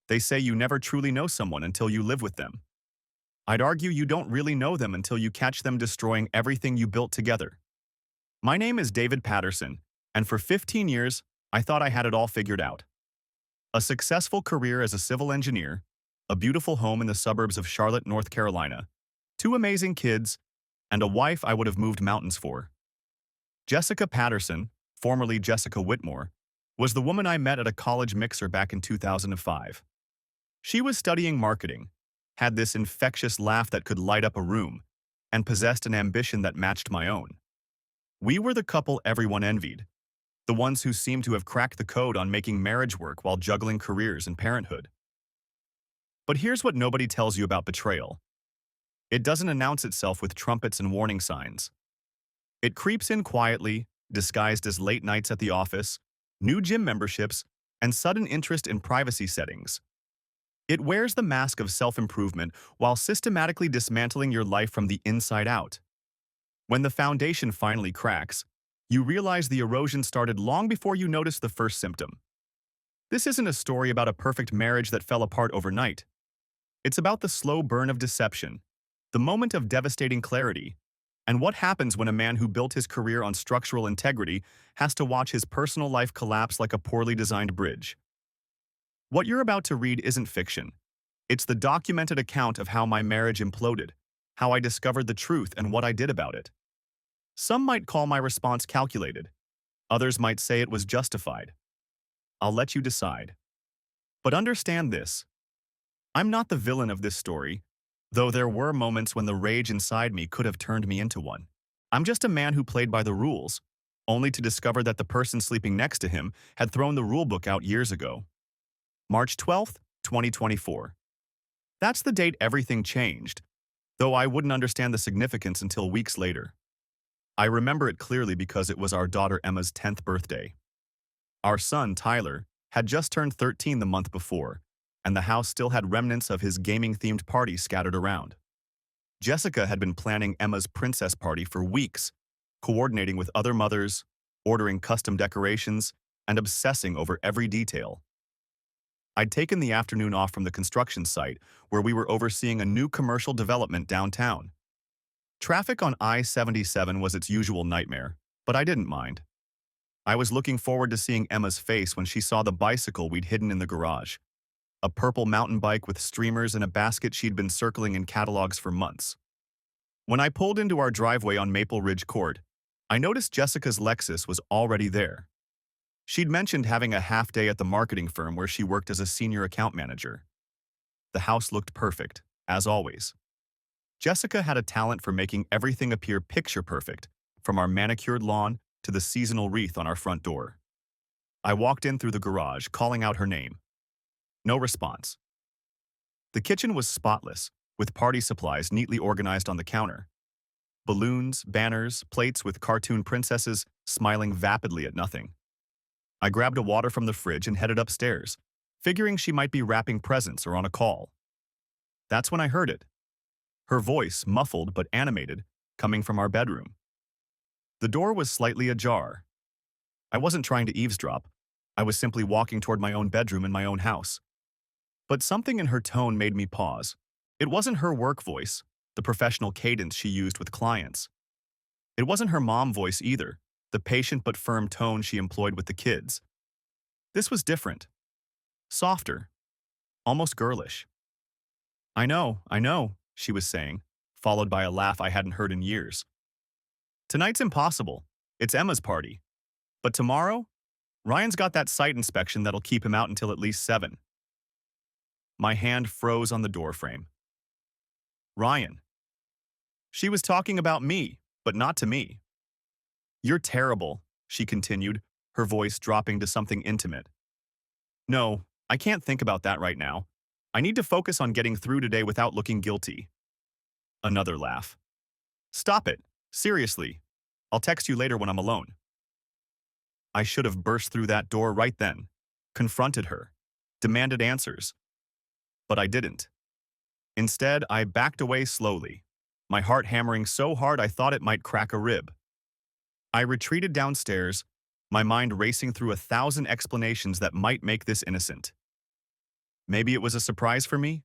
They say you never truly know someone until you live with them. I'd argue you don't really know them until you catch them destroying everything you built together. My name is David Patterson, and for 15 years, I thought I had it all figured out. A successful career as a civil engineer, a beautiful home in the suburbs of Charlotte, North Carolina, two amazing kids, and a wife I would have moved mountains for. Jessica Patterson, formerly Jessica Whitmore, was the woman I met at a college mixer back in 2005. She was studying marketing, had this infectious laugh that could light up a room, and possessed an ambition that matched my own. We were the couple everyone envied, the ones who seemed to have cracked the code on making marriage work while juggling careers and parenthood. But here's what nobody tells you about betrayal. It doesn't announce itself with trumpets and warning signs. It creeps in quietly, disguised as late nights at the office, new gym memberships, and sudden interest in privacy settings. It wears the mask of self-improvement while systematically dismantling your life from the inside out. When the foundation finally cracks, you realize the erosion started long before you noticed the first symptom. This isn't a story about a perfect marriage that fell apart overnight. It's about the slow burn of deception, the moment of devastating clarity, and what happens when a man who built his career on structural integrity has to watch his personal life collapse like a poorly designed bridge. What you're about to read isn't fiction. It's the documented account of how my marriage imploded, how I discovered the truth and what I did about it. Some might call my response calculated. Others might say it was justified. I'll let you decide. But understand this. I'm not the villain of this story, though there were moments when the rage inside me could have turned me into one. I'm just a man who played by the rules, only to discover that the person sleeping next to him had thrown the rulebook out years ago. March 12th, 2024. That's the date everything changed, though I wouldn't understand the significance until weeks later. I remember it clearly because it was our daughter Emma's 10th birthday. Our son, Tyler, had just turned 13 the month before, and the house still had remnants of his gaming-themed party scattered around. Jessica had been planning Emma's princess party for weeks, coordinating with other mothers, ordering custom decorations, and obsessing over every detail. I'd taken the afternoon off from the construction site where we were overseeing a new commercial development downtown. Traffic on I-77 was its usual nightmare, but I didn't mind. I was looking forward to seeing Emma's face when she saw the bicycle we'd hidden in the garage. A purple mountain bike with streamers and a basket she'd been circling in catalogs for months. When I pulled into our driveway on Maple Ridge Court, I noticed Jessica's Lexus was already there. She'd mentioned having a half-day at the marketing firm where she worked as a senior account manager. The house looked perfect, as always. Jessica had a talent for making everything appear picture-perfect, from our manicured lawn to the seasonal wreath on our front door. I walked in through the garage, calling out her name. No response. The kitchen was spotless, with party supplies neatly organized on the counter. Balloons, banners, plates with cartoon princesses smiling vapidly at nothing. I grabbed a water from the fridge and headed upstairs, figuring she might be wrapping presents or on a call. That's when I heard it. Her voice, muffled but animated, coming from our bedroom. The door was slightly ajar. I wasn't trying to eavesdrop. I was simply walking toward my own bedroom in my own house. But something in her tone made me pause. It wasn't her work voice, the professional cadence she used with clients. It wasn't her mom voice either, the patient but firm tone she employed with the kids. This was different. Softer. Almost girlish. I know, she was saying, followed by a laugh I hadn't heard in years. Tonight's impossible. It's Emma's party. But tomorrow, Ryan's got that site inspection that'll keep him out until at least 7. My hand froze on the doorframe. Ryan. She was talking about me, but not to me. You're terrible, she continued, her voice dropping to something intimate. No, I can't think about that right now. I need to focus on getting through today without looking guilty. Another laugh. Stop it. Seriously. I'll text you later when I'm alone. I should have burst through that door right then, confronted her, demanded answers. But I didn't. Instead, I backed away slowly, my heart hammering so hard I thought it might crack a rib. I retreated downstairs, my mind racing through 1,000 explanations that might make this innocent. Maybe it was a surprise for me?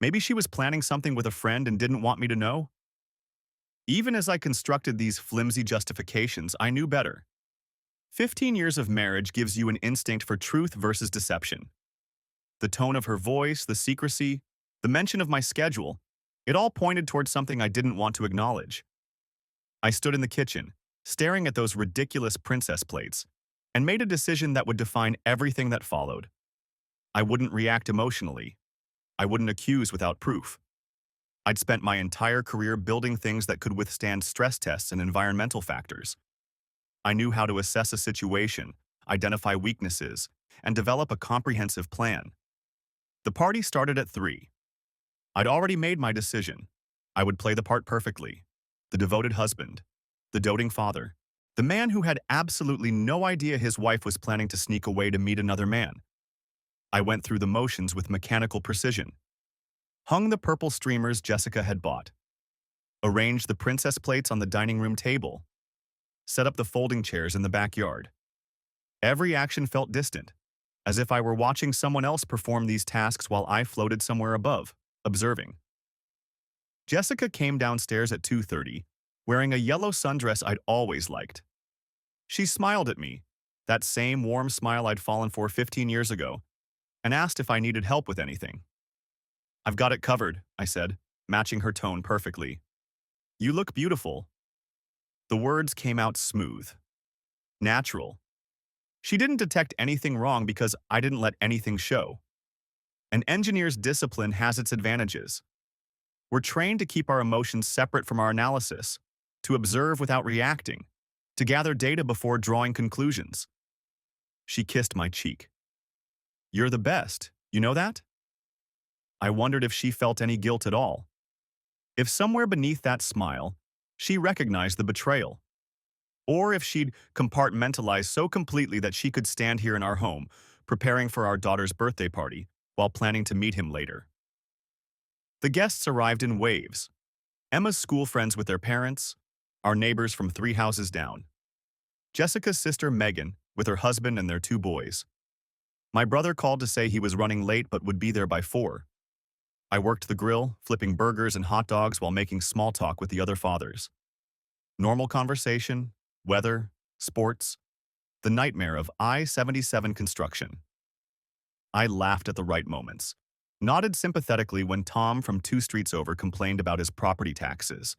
Maybe she was planning something with a friend and didn't want me to know? Even as I constructed these flimsy justifications, I knew better. 15 years of marriage gives you an instinct for truth versus deception. The tone of her voice, the secrecy, the mention of my schedule, it all pointed towards something I didn't want to acknowledge. I stood in the kitchen, staring at those ridiculous princess plates, and made a decision that would define everything that followed. I wouldn't react emotionally. I wouldn't accuse without proof. I'd spent my entire career building things that could withstand stress tests and environmental factors. I knew how to assess a situation, identify weaknesses, and develop a comprehensive plan. The party started at 3. I'd already made my decision. I would play the part perfectly. The devoted husband, the doting father, the man who had absolutely no idea his wife was planning to sneak away to meet another man. I went through the motions with mechanical precision. Hung the purple streamers Jessica had bought. Arranged the princess plates on the dining room table. Set up the folding chairs in the backyard. Every action felt distant, as if I were watching someone else perform these tasks while I floated somewhere above, observing. Jessica came downstairs at 2:30, wearing a yellow sundress I'd always liked. She smiled at me, that same warm smile I'd fallen for 15 years ago, and asked if I needed help with anything. "I've got it covered," I said, matching her tone perfectly. "You look beautiful." The words came out smooth, natural. She didn't detect anything wrong because I didn't let anything show. An engineer's discipline has its advantages. We're trained to keep our emotions separate from our analysis, to observe without reacting, to gather data before drawing conclusions. She kissed my cheek. "You're the best, you know that?" I wondered if she felt any guilt at all. If somewhere beneath that smile, she recognized the betrayal. Or if she'd compartmentalized so completely that she could stand here in our home, preparing for our daughter's birthday party, while planning to meet him later. The guests arrived in waves. Emma's school friends with their parents, our neighbors from 3 houses down. Jessica's sister Megan with her husband and their 2 boys. My brother called to say he was running late but would be there by 4. I worked the grill, flipping burgers and hot dogs while making small talk with the other fathers. Normal conversation, weather, sports, the nightmare of I-77 construction. I laughed at the right moments, nodded sympathetically when Tom from 2 streets over complained about his property taxes.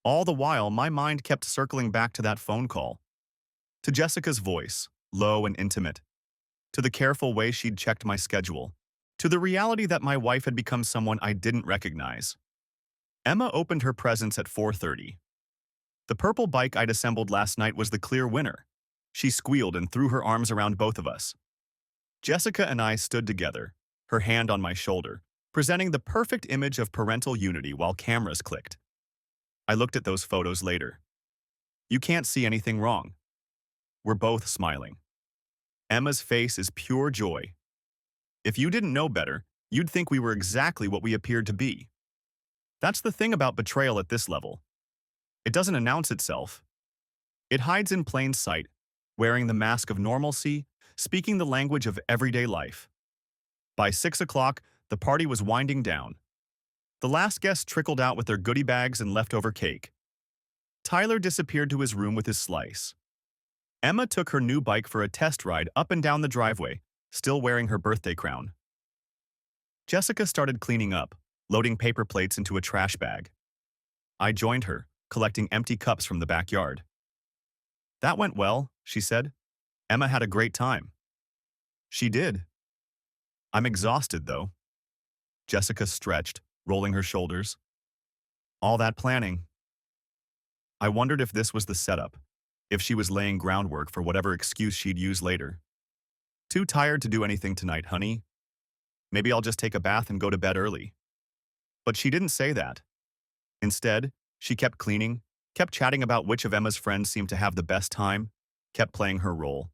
All the while, my mind kept circling back to that phone call, to Jessica's voice, low and intimate, to the careful way she'd checked my schedule, to the reality that my wife had become someone I didn't recognize. Emma opened her presents at 4:30. The purple bike I'd assembled last night was the clear winner. She squealed and threw her arms around both of us. Jessica and I stood together, her hand on my shoulder, presenting the perfect image of parental unity while cameras clicked. I looked at those photos later. You can't see anything wrong. We're both smiling. Emma's face is pure joy. If you didn't know better, you'd think we were exactly what we appeared to be. That's the thing about betrayal at this level. It doesn't announce itself. It hides in plain sight, wearing the mask of normalcy, speaking the language of everyday life. By 6 o'clock, the party was winding down. The last guests trickled out with their goodie bags and leftover cake. Tyler disappeared to his room with his slice. Emma took her new bike for a test ride up and down the driveway, still wearing her birthday crown. Jessica started cleaning up, loading paper plates into a trash bag. I joined her, collecting empty cups from the backyard. "That went well," she said. "Emma had a great time." "She did." "I'm exhausted, though." Jessica stretched, rolling her shoulders. "All that planning." I wondered if this was the setup, if she was laying groundwork for whatever excuse she'd use later. "Too tired to do anything tonight, honey. Maybe I'll just take a bath and go to bed early." But she didn't say that. Instead, she kept cleaning, kept chatting about which of Emma's friends seemed to have the best time, kept playing her role.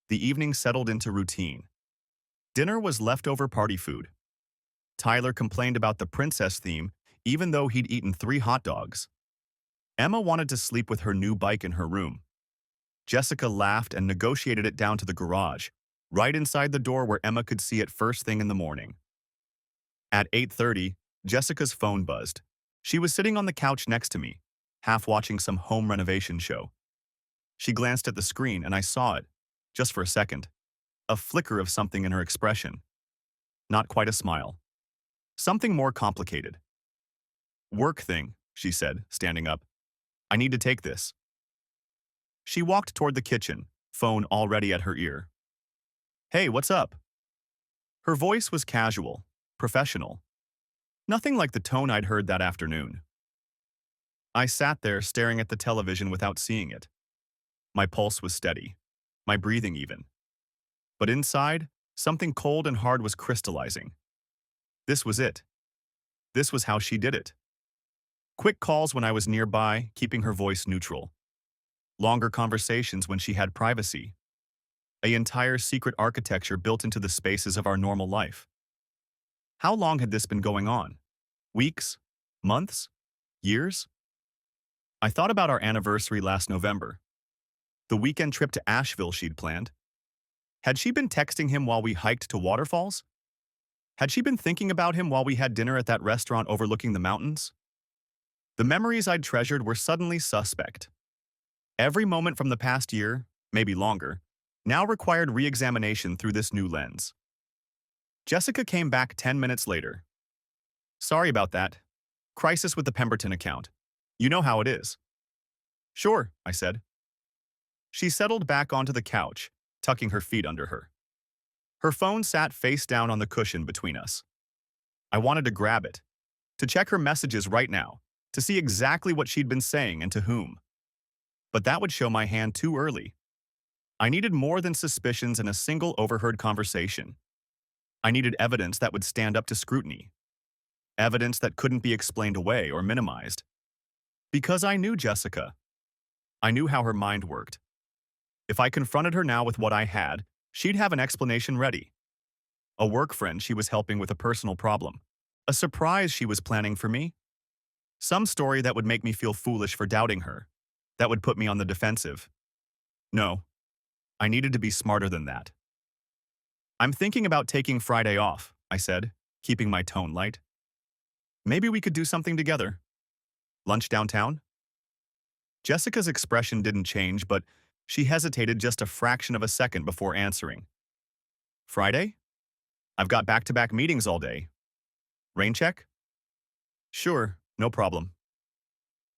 The evening settled into routine. Dinner was leftover party food. Tyler complained about the princess theme, even though he'd eaten 3 hot dogs. Emma wanted to sleep with her new bike in her room. Jessica laughed and negotiated it down to the garage, right inside the door where Emma could see it first thing in the morning. At 8:30, Jessica's phone buzzed. She was sitting on the couch next to me, half watching some home renovation show. She glanced at the screen and I saw it, just for a second, a flicker of something in her expression. Not quite a smile. Something more complicated. Work thing, she said, standing up. I need to take this. She walked toward the kitchen, phone already at her ear. Hey, what's up? Her voice was casual, professional. Nothing like the tone I'd heard that afternoon. I sat there staring at the television without seeing it. My pulse was steady, my breathing even. But inside, something cold and hard was crystallizing. This was it. This was how she did it. Quick calls when I was nearby, keeping her voice neutral. Longer conversations when she had privacy. An entire secret architecture built into the spaces of our normal life. How long had this been going on? Weeks? Months? Years? I thought about our anniversary last November. The weekend trip to Asheville she'd planned. Had she been texting him while we hiked to waterfalls? Had she been thinking about him while we had dinner at that restaurant overlooking the mountains? The memories I'd treasured were suddenly suspect. Every moment from the past year, maybe longer, now required re-examination through this new lens. Jessica came back 10 minutes later. Sorry about that. Crisis with the Pemberton account. You know how it is. Sure, I said. She settled back onto the couch, tucking her feet under her. Her phone sat face down on the cushion between us. I wanted to grab it, to check her messages right now, to see exactly what she'd been saying and to whom. But that would show my hand too early. I needed more than suspicions in a single overheard conversation. I needed evidence that would stand up to scrutiny. Evidence that couldn't be explained away or minimized. Because I knew Jessica. I knew how her mind worked. If I confronted her now with what I had, she'd have an explanation ready. A work friend she was helping with a personal problem. A surprise she was planning for me. Some story that would make me feel foolish for doubting her. That would put me on the defensive. No, I needed to be smarter than that. I'm thinking about taking Friday off, I said, keeping my tone light. Maybe we could do something together. Lunch downtown? Jessica's expression didn't change, but she hesitated just a fraction of a second before answering. Friday? I've got back-to-back meetings all day. Rain check? Sure, no problem.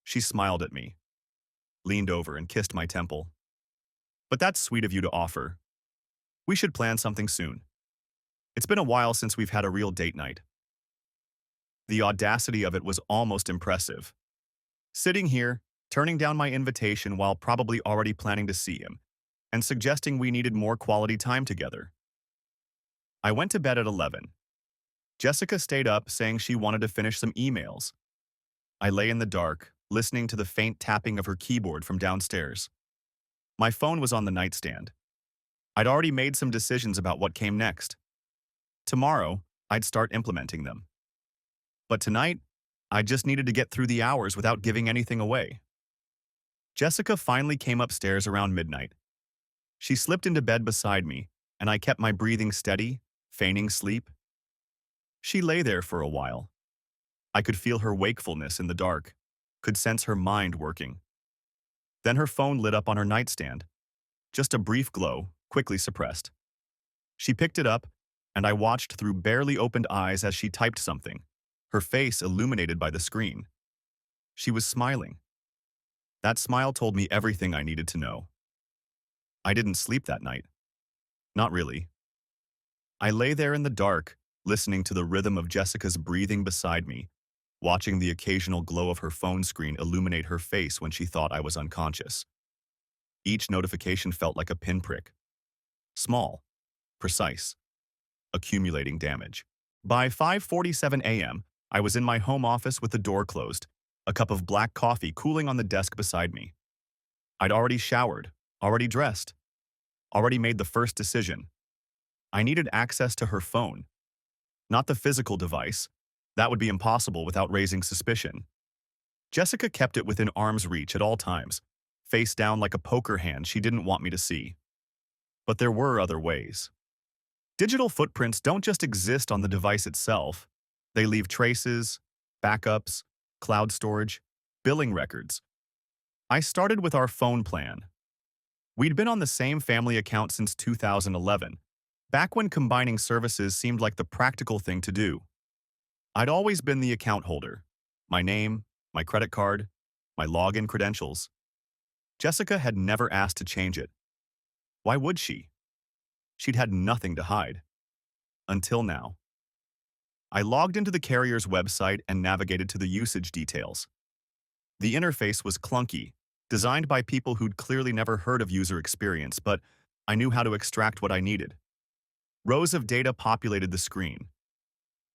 She smiled at me, leaned over and kissed my temple. But that's sweet of you to offer. We should plan something soon. It's been a while since we've had a real date night. The audacity of it was almost impressive. Sitting here, turning down my invitation while probably already planning to see him, and suggesting we needed more quality time together. I went to bed at 11. Jessica stayed up saying she wanted to finish some emails. I lay in the dark, listening to the faint tapping of her keyboard from downstairs. My phone was on the nightstand. I'd already made some decisions about what came next. Tomorrow, I'd start implementing them. But tonight, I just needed to get through the hours without giving anything away. Jessica finally came upstairs around midnight. She slipped into bed beside me, and I kept my breathing steady, feigning sleep. She lay there for a while. I could feel her wakefulness in the dark, could sense her mind working. Then her phone lit up on her nightstand. Just a brief glow, quickly suppressed. She picked it up, and I watched through barely opened eyes as she typed something, her face illuminated by the screen. She was smiling. That smile told me everything I needed to know. I didn't sleep that night. Not really. I lay there in the dark, listening to the rhythm of Jessica's breathing beside me, watching the occasional glow of her phone screen illuminate her face when she thought I was unconscious. Each notification felt like a pinprick. Small, precise, accumulating damage. By 5:47 a.m., I was in my home office with the door closed, a cup of black coffee cooling on the desk beside me. I'd already showered, already dressed, already made the first decision. I needed access to her phone. Not the physical device. That would be impossible without raising suspicion. Jessica kept it within arm's reach at all times, face down like a poker hand she didn't want me to see. But there were other ways. Digital footprints don't just exist on the device itself. They leave traces, backups, cloud storage, billing records. I started with our phone plan. We'd been on the same family account since 2011, back when combining services seemed like the practical thing to do. I'd always been the account holder. My name, my credit card, my login credentials. Jessica had never asked to change it. Why would she? She'd had nothing to hide. Until now. I logged into the carrier's website and navigated to the usage details. The interface was clunky, designed by people who'd clearly never heard of user experience, but I knew how to extract what I needed. Rows of data populated the screen.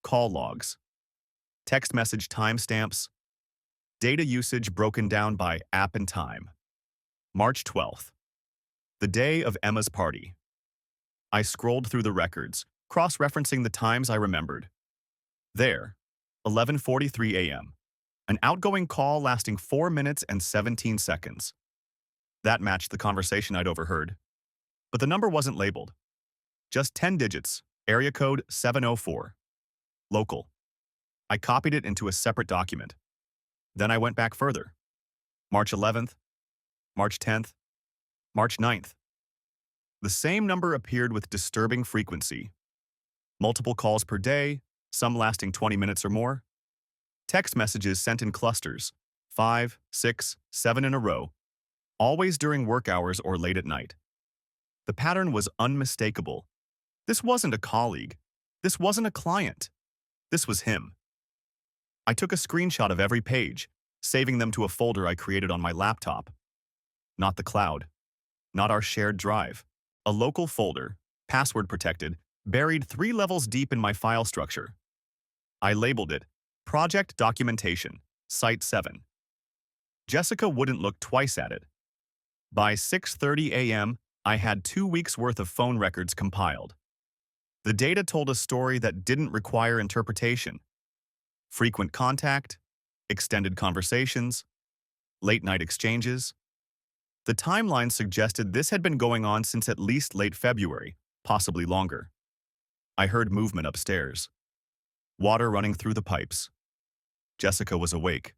Call logs, text message timestamps, data usage broken down by app and time. March 12th, the day of Emma's party. I scrolled through the records, cross-referencing the times I remembered. There, 11:43 a.m., an outgoing call lasting 4 minutes and 17 seconds. That matched the conversation I'd overheard. But the number wasn't labeled. Just 10 digits, area code 704. Local. I copied it into a separate document. Then I went back further. March 11th, March 10th, March 9th. The same number appeared with disturbing frequency. Multiple calls per day, some lasting 20 minutes or more. Text messages sent in clusters, 5, 6, 7 in a row, always during work hours or late at night. The pattern was unmistakable. This wasn't a colleague. This wasn't a client. This was him. I took a screenshot of every page, saving them to a folder I created on my laptop. Not the cloud. Not our shared drive. A local folder, password protected, buried 3 levels deep in my file structure. I labeled it Project Documentation, Site 7. Jessica wouldn't look twice at it. By 6:30 a.m., I had 2 weeks' worth of phone records compiled. The data told a story that didn't require interpretation. Frequent contact, extended conversations, late-night exchanges. The timeline suggested this had been going on since at least late February, possibly longer. I heard movement upstairs. Water running through the pipes. Jessica was awake.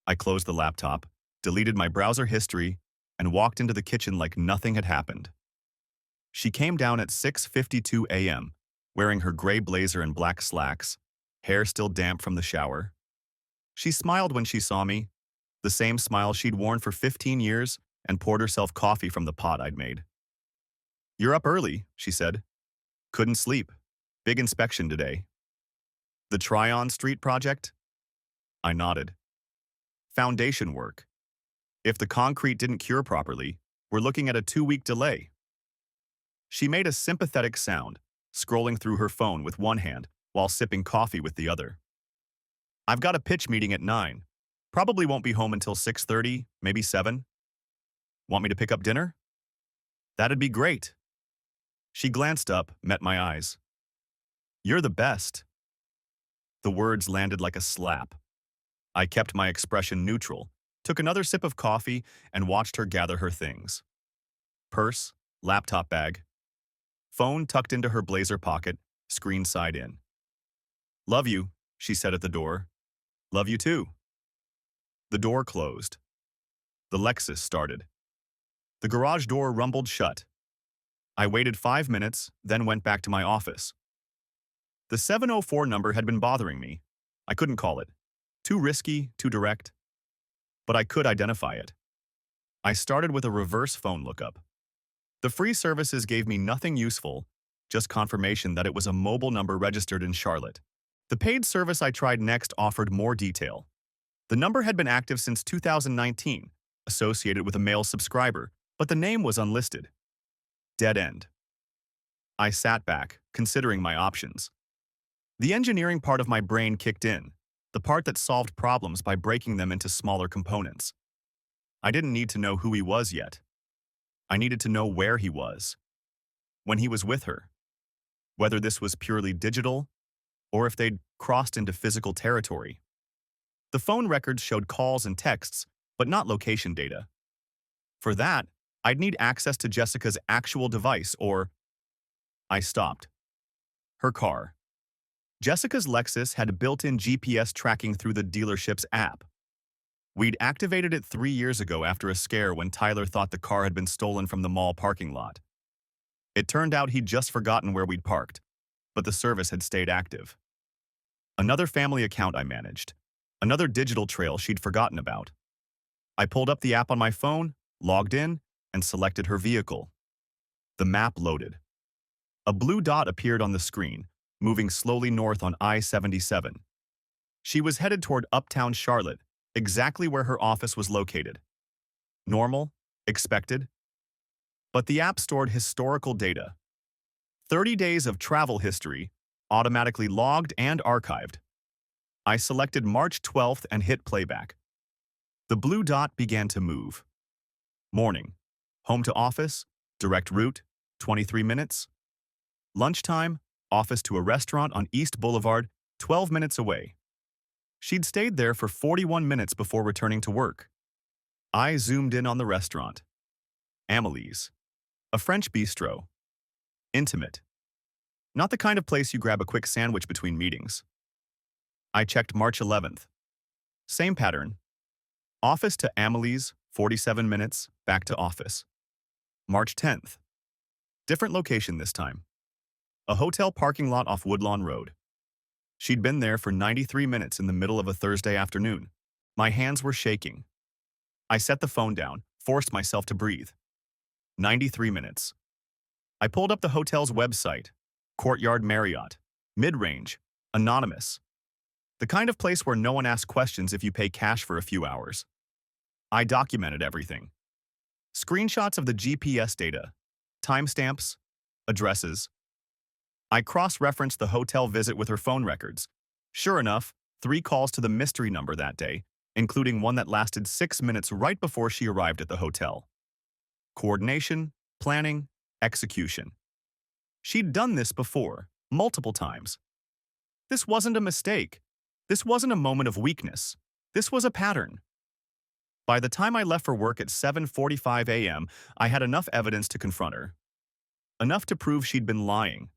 I closed the laptop, deleted my browser history, and walked into the kitchen like nothing had happened. She came down at 6:52 a.m., wearing her gray blazer and black slacks, hair still damp from the shower. She smiled when she saw me, the same smile she'd worn for 15 years, and poured herself coffee from the pot I'd made. "You're up early," she said. "Couldn't sleep. Big inspection today." "The Tryon Street project?" I nodded. "Foundation work. If the concrete didn't cure properly, we're looking at a 2-week delay." She made a sympathetic sound, scrolling through her phone with one hand while sipping coffee with the other. "I've got a pitch meeting at 9. Probably won't be home until 6:30, maybe 7. Want me to pick up dinner?" "That'd be great." She glanced up, met my eyes. "You're the best." The words landed like a slap. I kept my expression neutral, took another sip of coffee, and watched her gather her things. Purse, laptop bag, phone tucked into her blazer pocket, screen side in. "Love you," she said at the door. "Love you too." The door closed. The Lexus started. The garage door rumbled shut. I waited 5 minutes, then went back to my office. The 704 number had been bothering me. I couldn't call it. Too risky, too direct. But I could identify it. I started with a reverse phone lookup. The free services gave me nothing useful, just confirmation that it was a mobile number registered in Charlotte. The paid service I tried next offered more detail. The number had been active since 2019, associated with a male subscriber, but the name was unlisted. Dead end. I sat back, considering my options. The engineering part of my brain kicked in, the part that solved problems by breaking them into smaller components. I didn't need to know who he was yet. I needed to know where he was. When he was with her. Whether this was purely digital, or if they'd crossed into physical territory. The phone records showed calls and texts, but not location data. For that, I'd need access to Jessica's actual device or... I stopped, Her car. Jessica's Lexus had built-in GPS tracking through the dealership's app. We'd activated it 3 years ago after a scare when Tyler thought the car had been stolen from the mall parking lot. It turned out he'd just forgotten where we'd parked, but the service had stayed active. Another family account I managed. Another digital trail she'd forgotten about. I pulled up the app on my phone, logged in, and selected her vehicle. The map loaded. A blue dot appeared on the screen, moving slowly north on I-77. She was headed toward uptown Charlotte, exactly where her office was located. Normal, expected. But the app stored historical data. 30 days of travel history, automatically logged and archived. I selected March 12th and hit playback. The blue dot began to move. Morning. Home to office, direct route, 23 minutes. Lunchtime, office to a restaurant on East Boulevard, 12 minutes away. She'd stayed there for 41 minutes before returning to work. I zoomed in on the restaurant. Amelie's. A French bistro. Intimate. Not the kind of place you grab a quick sandwich between meetings. I checked March 11th. Same pattern. Office to Amelie's, 47 minutes, back to office. March 10th. Different location this time. A hotel parking lot off Woodlawn Road. She'd been there for 93 minutes in the middle of a Thursday afternoon. My hands were shaking. I set the phone down, forced myself to breathe. 93 minutes. I pulled up the hotel's website. Courtyard Marriott. Mid-range. Anonymous. The kind of place where no one asks questions if you pay cash for a few hours. I documented everything. Screenshots of the GPS data, timestamps, addresses. I cross-referenced the hotel visit with her phone records. Sure enough, 3 calls to the mystery number that day, including one that lasted 6 minutes right before she arrived at the hotel. Coordination, planning, execution. She'd done this before, multiple times. This wasn't a mistake. This wasn't a moment of weakness. This was a pattern. By the time I left for work at 7:45 a.m., I had enough evidence to confront her. Enough to prove she'd been lying.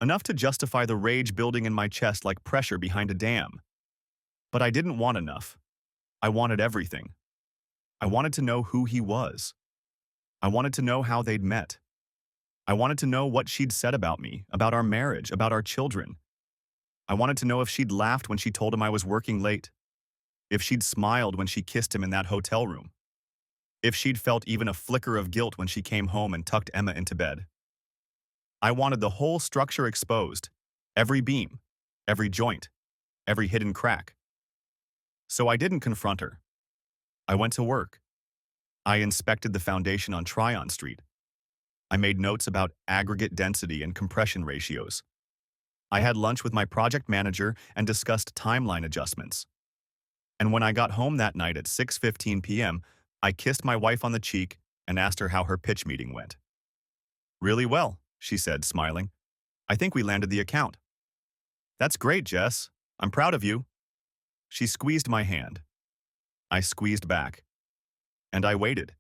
Enough to justify the rage building in my chest like pressure behind a dam. But I didn't want enough. I wanted everything. I wanted to know who he was. I wanted to know how they'd met. I wanted to know what she'd said about me, about our marriage, about our children. I wanted to know if she'd laughed when she told him I was working late. If she'd smiled when she kissed him in that hotel room. If she'd felt even a flicker of guilt when she came home and tucked Emma into bed. I wanted the whole structure exposed. Every beam, every joint, every hidden crack. So I didn't confront her. I went to work. I inspected the foundation on Tryon Street. I made notes about aggregate density and compression ratios. I had lunch with my project manager and discussed timeline adjustments. And when I got home that night at 6:15 p.m., I kissed my wife on the cheek and asked her how her pitch meeting went. "Really well," she said, smiling. "I think we landed the account." "That's great, Jess. I'm proud of you." She squeezed my hand. I squeezed back. And I waited.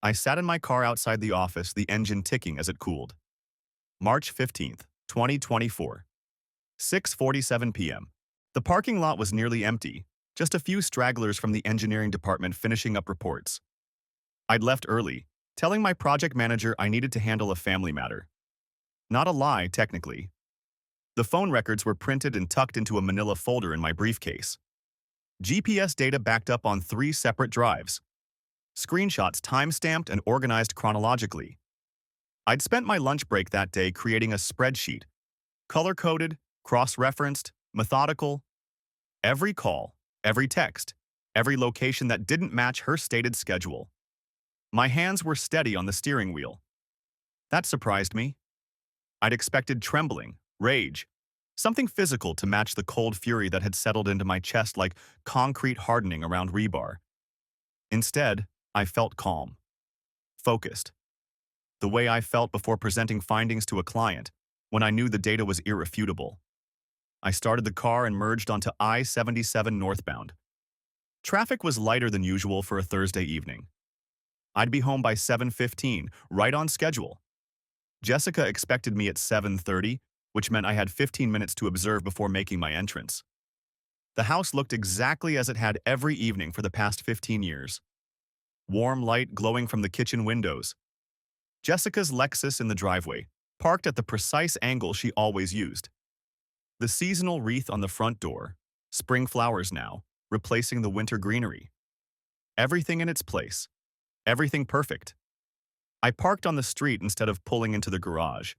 I sat in my car outside the office, the engine ticking as it cooled. March 15th, 2024. 6:47 p.m. The parking lot was nearly empty, just a few stragglers from the engineering department finishing up reports. I'd left early, telling my project manager I needed to handle a family matter. Not a lie, technically. The phone records were printed and tucked into a manila folder in my briefcase. GPS data backed up on 3 separate drives. Screenshots time-stamped and organized chronologically. I'd spent my lunch break that day creating a spreadsheet. Color-coded, cross-referenced, methodical. Every call, every text, every location that didn't match her stated schedule. My hands were steady on the steering wheel. That surprised me. I'd expected trembling, rage, something physical to match the cold fury that had settled into my chest like concrete hardening around rebar. Instead, I felt calm, focused. The way I felt before presenting findings to a client, when I knew the data was irrefutable. I started the car and merged onto I-77 northbound. Traffic was lighter than usual for a Thursday evening. I'd be home by 7:15, right on schedule. Jessica expected me at 7:30, which meant I had 15 minutes to observe before making my entrance. The house looked exactly as it had every evening for the past 15 years. Warm light glowing from the kitchen windows. Jessica's Lexus in the driveway, parked at the precise angle she always used. The seasonal wreath on the front door, spring flowers now, replacing the winter greenery. Everything in its place. Everything perfect. I parked on the street instead of pulling into the garage.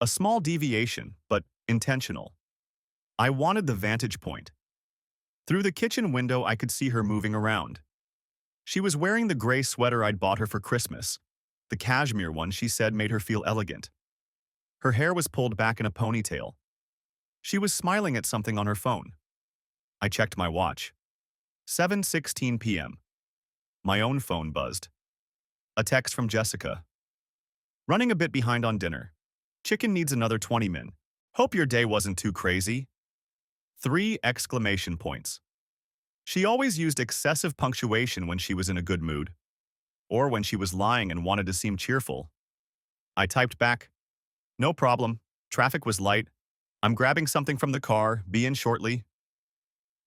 A small deviation, but intentional. I wanted the vantage point. Through the kitchen window, I could see her moving around. She was wearing the gray sweater I'd bought her for Christmas, the cashmere one she said made her feel elegant. Her hair was pulled back in a ponytail. She was smiling at something on her phone. I checked my watch. 7:16 p.m. My own phone buzzed. A text from Jessica. Running a bit behind on dinner. Chicken needs another 20 min. Hope your day wasn't too crazy. 3 exclamation points. She always used excessive punctuation when she was in a good mood, or when she was lying and wanted to seem cheerful. I typed back, "No problem, traffic was light. I'm grabbing something from the car, be in shortly."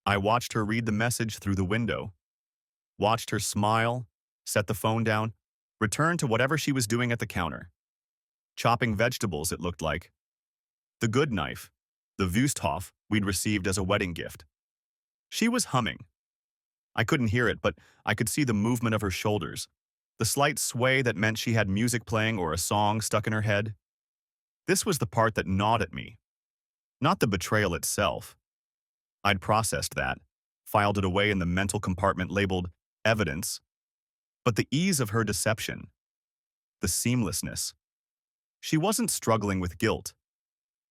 I watched her read the message through the window, watched her smile, set the phone down, return to whatever she was doing at the counter. Chopping vegetables, it looked like. The good knife, the Wüsthof we'd received as a wedding gift. She was humming. I couldn't hear it, but I could see the movement of her shoulders, the slight sway that meant she had music playing or a song stuck in her head. This was the part that gnawed at me, not the betrayal itself. I'd processed that, filed it away in the mental compartment labeled evidence, but the ease of her deception, the seamlessness. She wasn't struggling with guilt.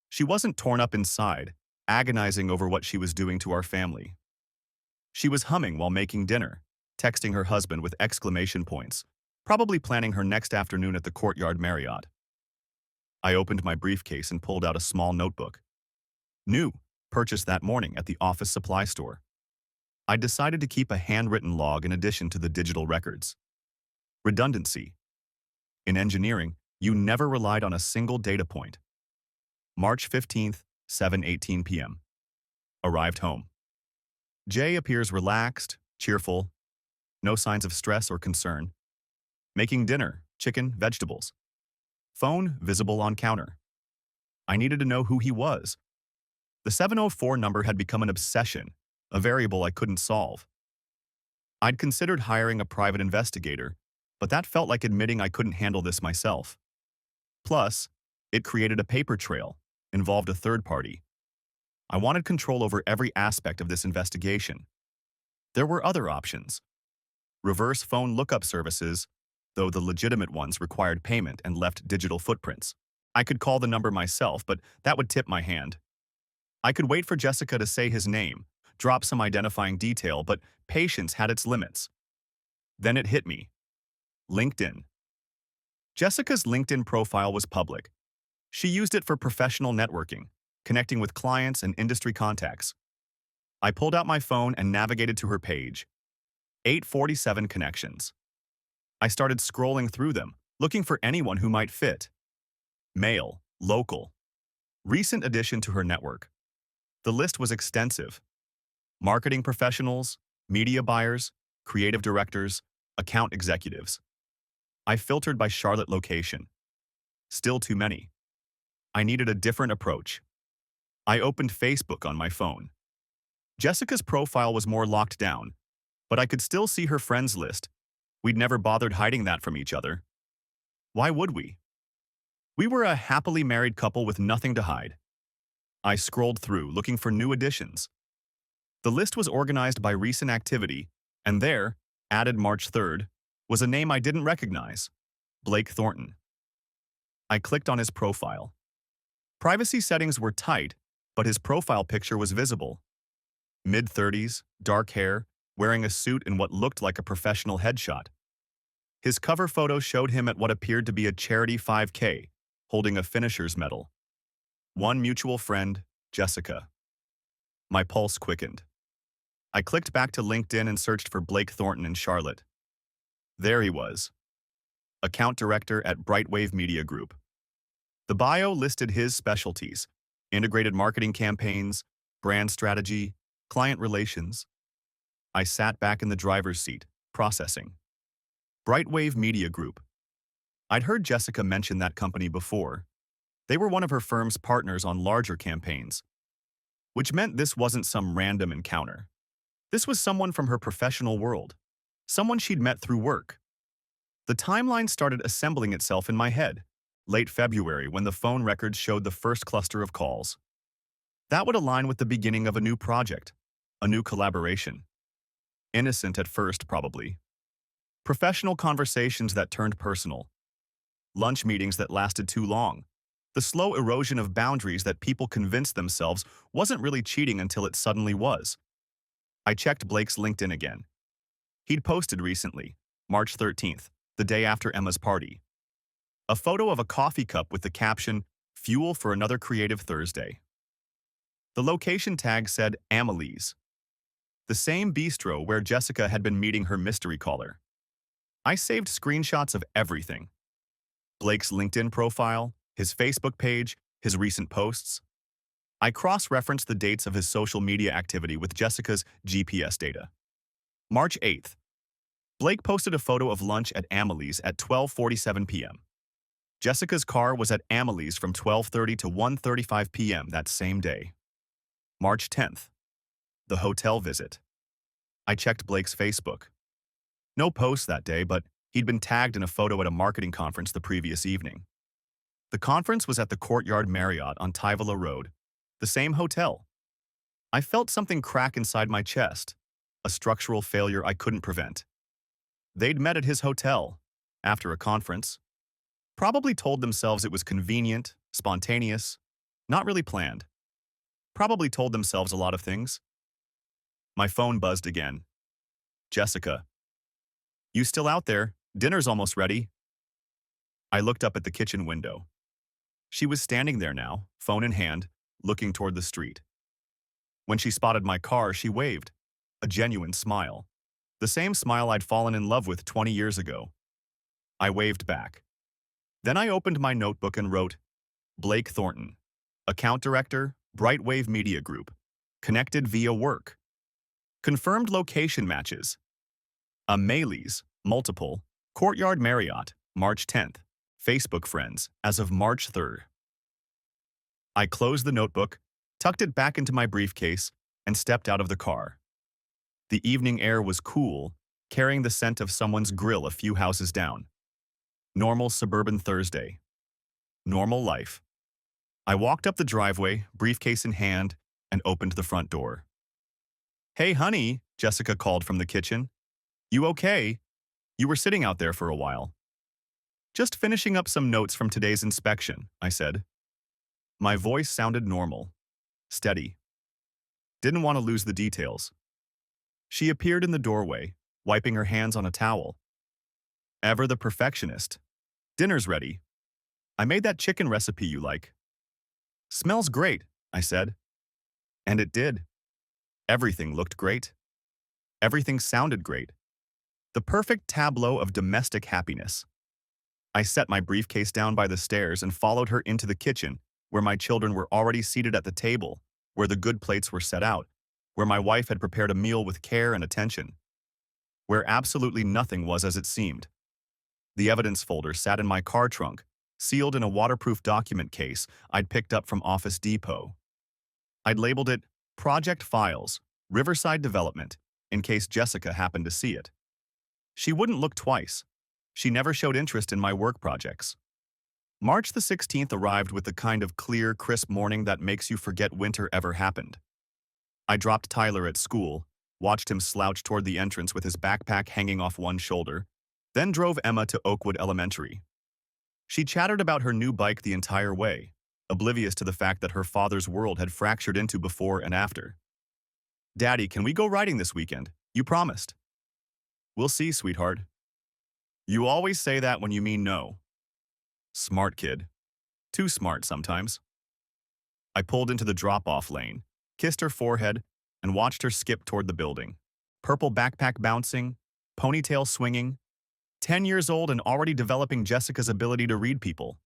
She wasn't torn up inside, agonizing over what she was doing to our family. She was humming while making dinner, texting her husband with exclamation points, probably planning her next afternoon at the Courtyard Marriott. I opened my briefcase and pulled out a small notebook. New, purchased that morning at the office supply store. I decided to keep a handwritten log in addition to the digital records. Redundancy. In engineering, you never relied on a single data point. March 15th, 7:18 p.m. Arrived home. Jay appears relaxed, cheerful, no signs of stress or concern. Making dinner, chicken, vegetables. Phone visible on counter. I needed to know who he was. The 704 number had become an obsession, a variable I couldn't solve. I'd considered hiring a private investigator, but that felt like admitting I couldn't handle this myself. Plus, it created a paper trail, involved a third party. I wanted control over every aspect of this investigation. There were other options. Reverse phone lookup services, though the legitimate ones required payment and left digital footprints. I could call the number myself, but that would tip my hand. I could wait for Jessica to say his name, drop some identifying detail, but patience had its limits. Then it hit me. LinkedIn. Jessica's LinkedIn profile was public. She used it for professional networking, connecting with clients and industry contacts. I pulled out my phone and navigated to her page. 847 connections. I started scrolling through them, looking for anyone who might fit. Male, local. Recent addition to her network. The list was extensive. Marketing professionals, media buyers, creative directors, account executives. I filtered by Charlotte location. Still too many. I needed a different approach. I opened Facebook on my phone. Jessica's profile was more locked down, but I could still see her friends list. We'd never bothered hiding that from each other. Why would we? We were a happily married couple with nothing to hide. I scrolled through, looking for new additions. The list was organized by recent activity, and there, added March 3rd, was a name I didn't recognize, Blake Thornton. I clicked on his profile. Privacy settings were tight, but his profile picture was visible. Mid-30s, dark hair, wearing a suit in what looked like a professional headshot. His cover photo showed him at what appeared to be a charity 5K, holding a finisher's medal. One mutual friend, Jessica. My pulse quickened. I clicked back to LinkedIn and searched for Blake Thornton in Charlotte. There he was. Account director at Brightwave Media Group. The bio listed his specialties: integrated marketing campaigns, brand strategy, client relations. I sat back in the driver's seat, processing. Brightwave Media Group. I'd heard Jessica mention that company before. They were one of her firm's partners on larger campaigns, which meant this wasn't some random encounter. This was someone from her professional world, someone she'd met through work. The timeline started assembling itself in my head, late February when the phone records showed the first cluster of calls. That would align with the beginning of a new project, a new collaboration. Innocent at first, probably. Professional conversations that turned personal. Lunch meetings that lasted too long. The slow erosion of boundaries that people convinced themselves wasn't really cheating until it suddenly was. I checked Blake's LinkedIn again. He'd posted recently, March 13th, the day after Emma's party. A photo of a coffee cup with the caption, "Fuel for another creative Thursday." The location tag said Amelie's, the same bistro where Jessica had been meeting her mystery caller. I saved screenshots of everything. Blake's LinkedIn profile, his Facebook page, his recent posts. I cross-referenced the dates of his social media activity with Jessica's GPS data. March 8th. Blake posted a photo of lunch at Amelie's at 12:47 p.m. Jessica's car was at Amelie's from 12:30 to 1:35 p.m. that same day. March 10th. The hotel visit. I checked Blake's Facebook. No posts that day, but he'd been tagged in a photo at a marketing conference the previous evening. The conference was at the Courtyard Marriott on Tyvala Road, the same hotel. I felt something crack inside my chest, a structural failure I couldn't prevent. They'd met at his hotel, after a conference. Probably told themselves it was convenient, spontaneous, not really planned. Probably told themselves a lot of things. My phone buzzed again. Jessica. You still out there? Dinner's almost ready. I looked up at the kitchen window. She was standing there now, phone in hand, looking toward the street. When she spotted my car, she waved, a genuine smile. The same smile I'd fallen in love with 20 years ago. I waved back. Then I opened my notebook and wrote, Blake Thornton, Account Director, Brightwave Media Group, connected via work. Confirmed location matches. Amelie's, multiple, Courtyard Marriott, March 10th. Facebook friends, as of March 3rd. I closed the notebook, tucked it back into my briefcase, and stepped out of the car. The evening air was cool, carrying the scent of someone's grill a few houses down. Normal suburban Thursday. Normal life. I walked up the driveway, briefcase in hand, and opened the front door. Hey, honey, Jessica called from the kitchen. You okay? You were sitting out there for a while. Just finishing up some notes from today's inspection, I said. My voice sounded normal, steady. Didn't want to lose the details. She appeared in the doorway, wiping her hands on a towel. Ever the perfectionist. Dinner's ready. I made that chicken recipe you like. Smells great, I said. And it did. Everything looked great. Everything sounded great. The perfect tableau of domestic happiness. I set my briefcase down by the stairs and followed her into the kitchen, where my children were already seated at the table, where the good plates were set out, where my wife had prepared a meal with care and attention, where absolutely nothing was as it seemed. The evidence folder sat in my car trunk, sealed in a waterproof document case I'd picked up from Office Depot. I'd labeled it Project Files, Riverside Development, in case Jessica happened to see it. She wouldn't look twice. She never showed interest in my work projects. March the 16th arrived with the kind of clear, crisp morning that makes you forget winter ever happened. I dropped Tyler at school, watched him slouch toward the entrance with his backpack hanging off one shoulder, then drove Emma to Oakwood Elementary. She chattered about her new bike the entire way, oblivious to the fact that her father's world had fractured into before and after. Daddy, can we go riding this weekend? You promised. We'll see, sweetheart. You always say that when you mean no. Smart kid. Too smart sometimes. I pulled into the drop-off lane, kissed her forehead, and watched her skip toward the building. Purple backpack bouncing, ponytail swinging, 10 years old and already developing Jessica's ability to read people.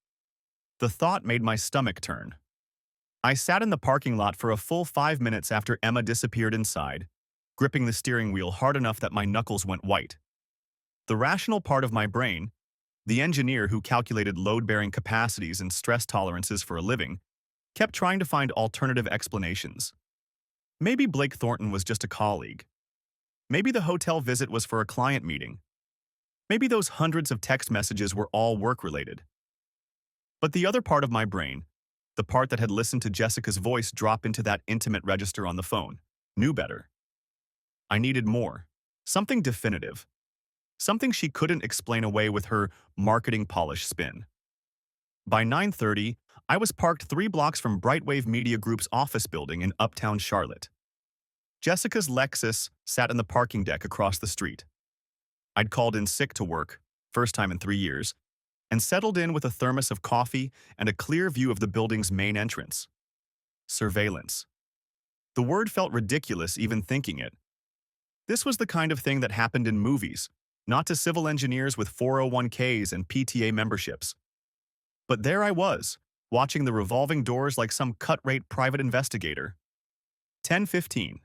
The thought made my stomach turn. I sat in the parking lot for a full 5 minutes after Emma disappeared inside, gripping the steering wheel hard enough that my knuckles went white. The rational part of my brain, the engineer who calculated load-bearing capacities and stress tolerances for a living, kept trying to find alternative explanations. Maybe Blake Thornton was just a colleague. Maybe the hotel visit was for a client meeting. Maybe those hundreds of text messages were all work-related. But the other part of my brain, the part that had listened to Jessica's voice drop into that intimate register on the phone, knew better. I needed more. Something definitive. Something she couldn't explain away with her marketing polish spin. By 9:30, I was parked 3 blocks from Brightwave Media Group's office building in Uptown Charlotte. Jessica's Lexus sat in the parking deck across the street. I'd called in sick to work, first time in 3 years, and settled in with a thermos of coffee and a clear view of the building's main entrance. Surveillance. The word felt ridiculous even thinking it. This was the kind of thing that happened in movies, not to civil engineers with 401ks and PTA memberships. But there I was, watching the revolving doors like some cut-rate private investigator. 10:15.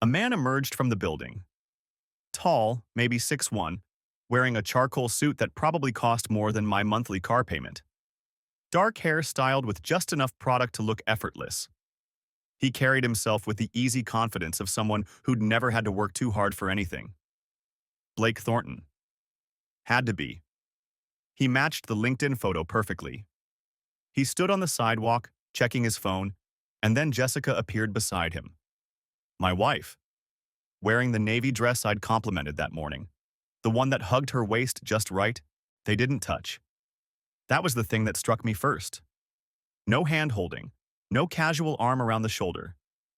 A man emerged from the building. Tall, maybe 6'1", wearing a charcoal suit that probably cost more than my monthly car payment. Dark hair styled with just enough product to look effortless. He carried himself with the easy confidence of someone who'd never had to work too hard for anything. Blake Thornton. Had to be. He matched the LinkedIn photo perfectly. He stood on the sidewalk, checking his phone, and then Jessica appeared beside him. My wife. Wearing the navy dress I'd complimented that morning. The one that hugged her waist just right, they didn't touch. That was the thing that struck me first. No hand-holding, no casual arm around the shoulder.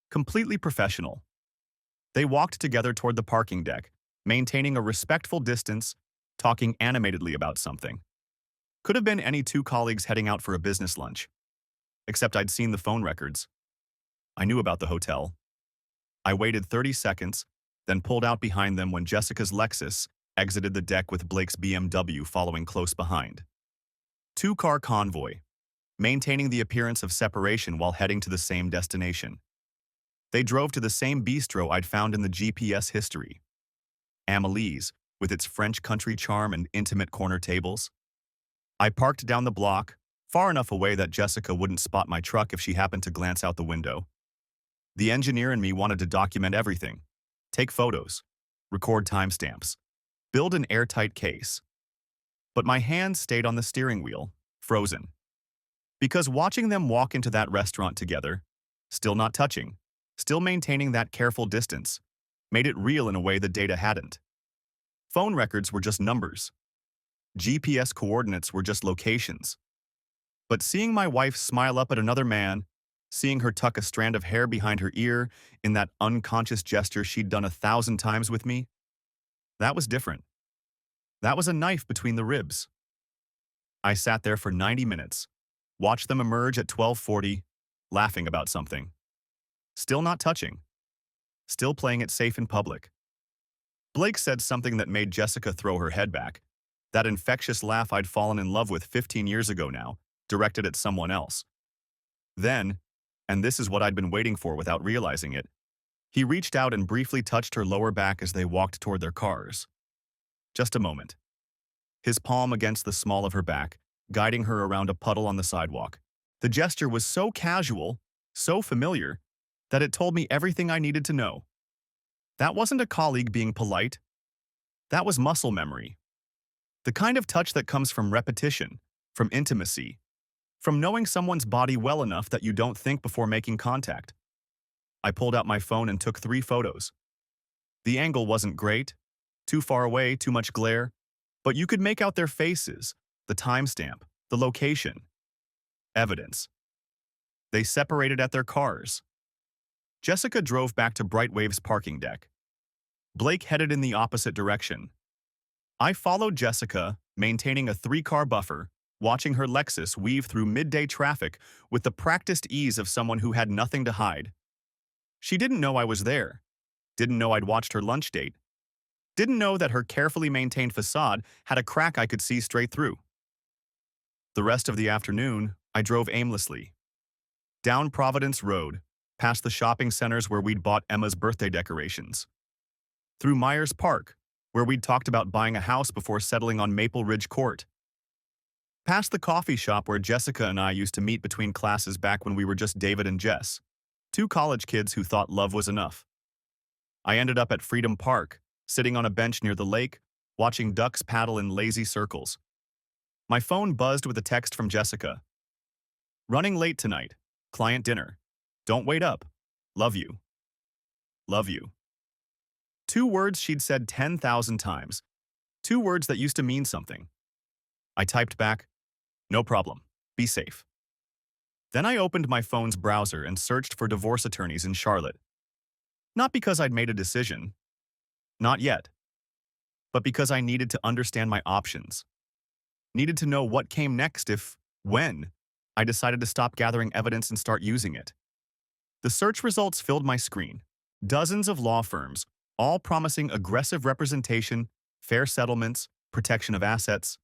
Completely professional. They walked together toward the parking deck, maintaining a respectful distance, talking animatedly about something. Could have been any 2 colleagues heading out for a business lunch. Except I'd seen the phone records. I knew about the hotel. I waited 30 seconds, then pulled out behind them when Jessica's Lexus exited the deck with Blake's BMW following close behind. 2-car convoy, maintaining the appearance of separation while heading to the same destination. They drove to the same bistro I'd found in the GPS history. Amelie's, with its French country charm and intimate corner tables. I parked down the block, far enough away that Jessica wouldn't spot my truck if she happened to glance out the window. The engineer in me wanted to document everything. Take photos, record timestamps, build an airtight case. But my hands stayed on the steering wheel, frozen. Because watching them walk into that restaurant together, still not touching, still maintaining that careful distance, made it real in a way the data hadn't. Phone records were just numbers. GPS coordinates were just locations. But seeing my wife smile up at another man, seeing her tuck a strand of hair behind her ear in that unconscious gesture she'd done 1,000 times with me, that was different. That was a knife between the ribs. I sat there for 90 minutes, watched them emerge at 12:40, laughing about something. Still not touching. Still playing it safe in public. Blake said something that made Jessica throw her head back. That infectious laugh I'd fallen in love with 15 years ago now, directed at someone else. Then, and this is what I'd been waiting for without realizing it, he reached out and briefly touched her lower back as they walked toward their cars. Just a moment. His palm against the small of her back, guiding her around a puddle on the sidewalk. The gesture was so casual, so familiar, that it told me everything I needed to know. That wasn't a colleague being polite. That was muscle memory. The kind of touch that comes from repetition, from intimacy, from knowing someone's body well enough that you don't think before making contact. I pulled out my phone and took 3 photos. The angle wasn't great, too far away, too much glare, but you could make out their faces, the timestamp, the location. Evidence. They separated at their cars. Jessica drove back to Brightwave's parking deck. Blake headed in the opposite direction. I followed Jessica, maintaining a 3-car buffer, watching her Lexus weave through midday traffic with the practiced ease of someone who had nothing to hide. She didn't know I was there, didn't know I'd watched her lunch date, didn't know that her carefully maintained facade had a crack I could see straight through. The rest of the afternoon, I drove aimlessly. Down Providence Road, past the shopping centers where we'd bought Emma's birthday decorations. Through Myers Park, where we'd talked about buying a house before settling on Maple Ridge Court. Past the coffee shop where Jessica and I used to meet between classes back when we were just David and Jess, two college kids who thought love was enough. I ended up at Freedom Park, sitting on a bench near the lake, watching ducks paddle in lazy circles. My phone buzzed with a text from Jessica. Running late tonight. Client dinner. Don't wait up. Love you. Love you. 2 words she'd said 10,000 times. 2 words that used to mean something. I typed back, no problem. Be safe. Then I opened my phone's browser and searched for divorce attorneys in Charlotte. Not because I'd made a decision. Not yet. But because I needed to understand my options. Needed to know what came next if, when, I decided to stop gathering evidence and start using it. The search results filled my screen. Dozens of law firms, all promising aggressive representation, fair settlements, protection of assets.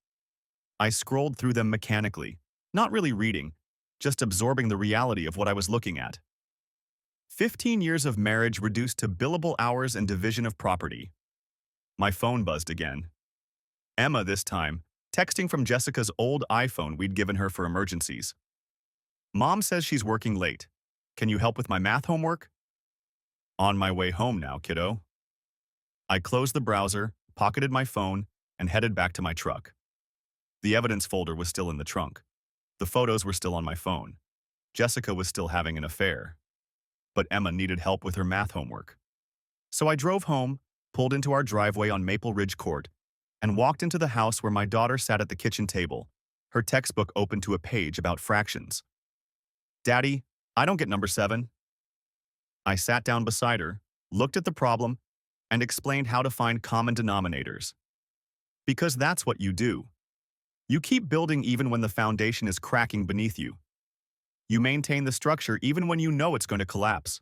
I scrolled through them mechanically, not really reading, just absorbing the reality of what I was looking at. 15 years of marriage reduced to billable hours and division of property. My phone buzzed again. Emma this time, texting from Jessica's old iPhone we'd given her for emergencies. Mom says she's working late. Can you help with my math homework? On my way home now, kiddo. I closed the browser, pocketed my phone, and headed back to my truck. The evidence folder was still in the trunk. The photos were still on my phone. Jessica was still having an affair. But Emma needed help with her math homework. So I drove home, pulled into our driveway on Maple Ridge Court, and walked into the house where my daughter sat at the kitchen table, her textbook open to a page about fractions. Daddy, I don't get number 7. I sat down beside her, looked at the problem, and explained how to find common denominators. Because that's what you do. You keep building even when the foundation is cracking beneath you. You maintain the structure even when you know it's going to collapse.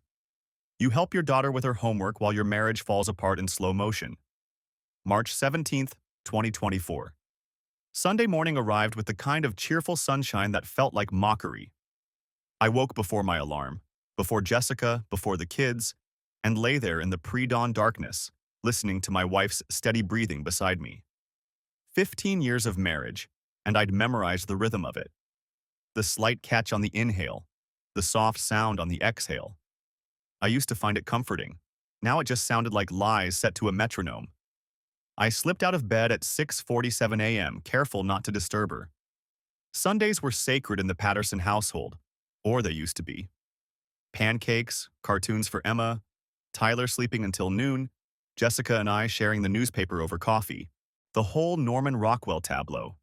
You help your daughter with her homework while your marriage falls apart in slow motion. March 17th, 2024. Sunday morning arrived with the kind of cheerful sunshine that felt like mockery. I woke before my alarm, before Jessica, before the kids, and lay there in the pre-dawn darkness, listening to my wife's steady breathing beside me. 15 years of marriage, and I'd memorized the rhythm of it. The slight catch on the inhale, the soft sound on the exhale. I used to find it comforting. Now it just sounded like lies set to a metronome. I slipped out of bed at 6:47 a.m., careful not to disturb her. Sundays were sacred in the Patterson household, or they used to be. Pancakes, cartoons for Emma, Tyler sleeping until noon, Jessica and I sharing the newspaper over coffee, the whole Norman Rockwell tableau.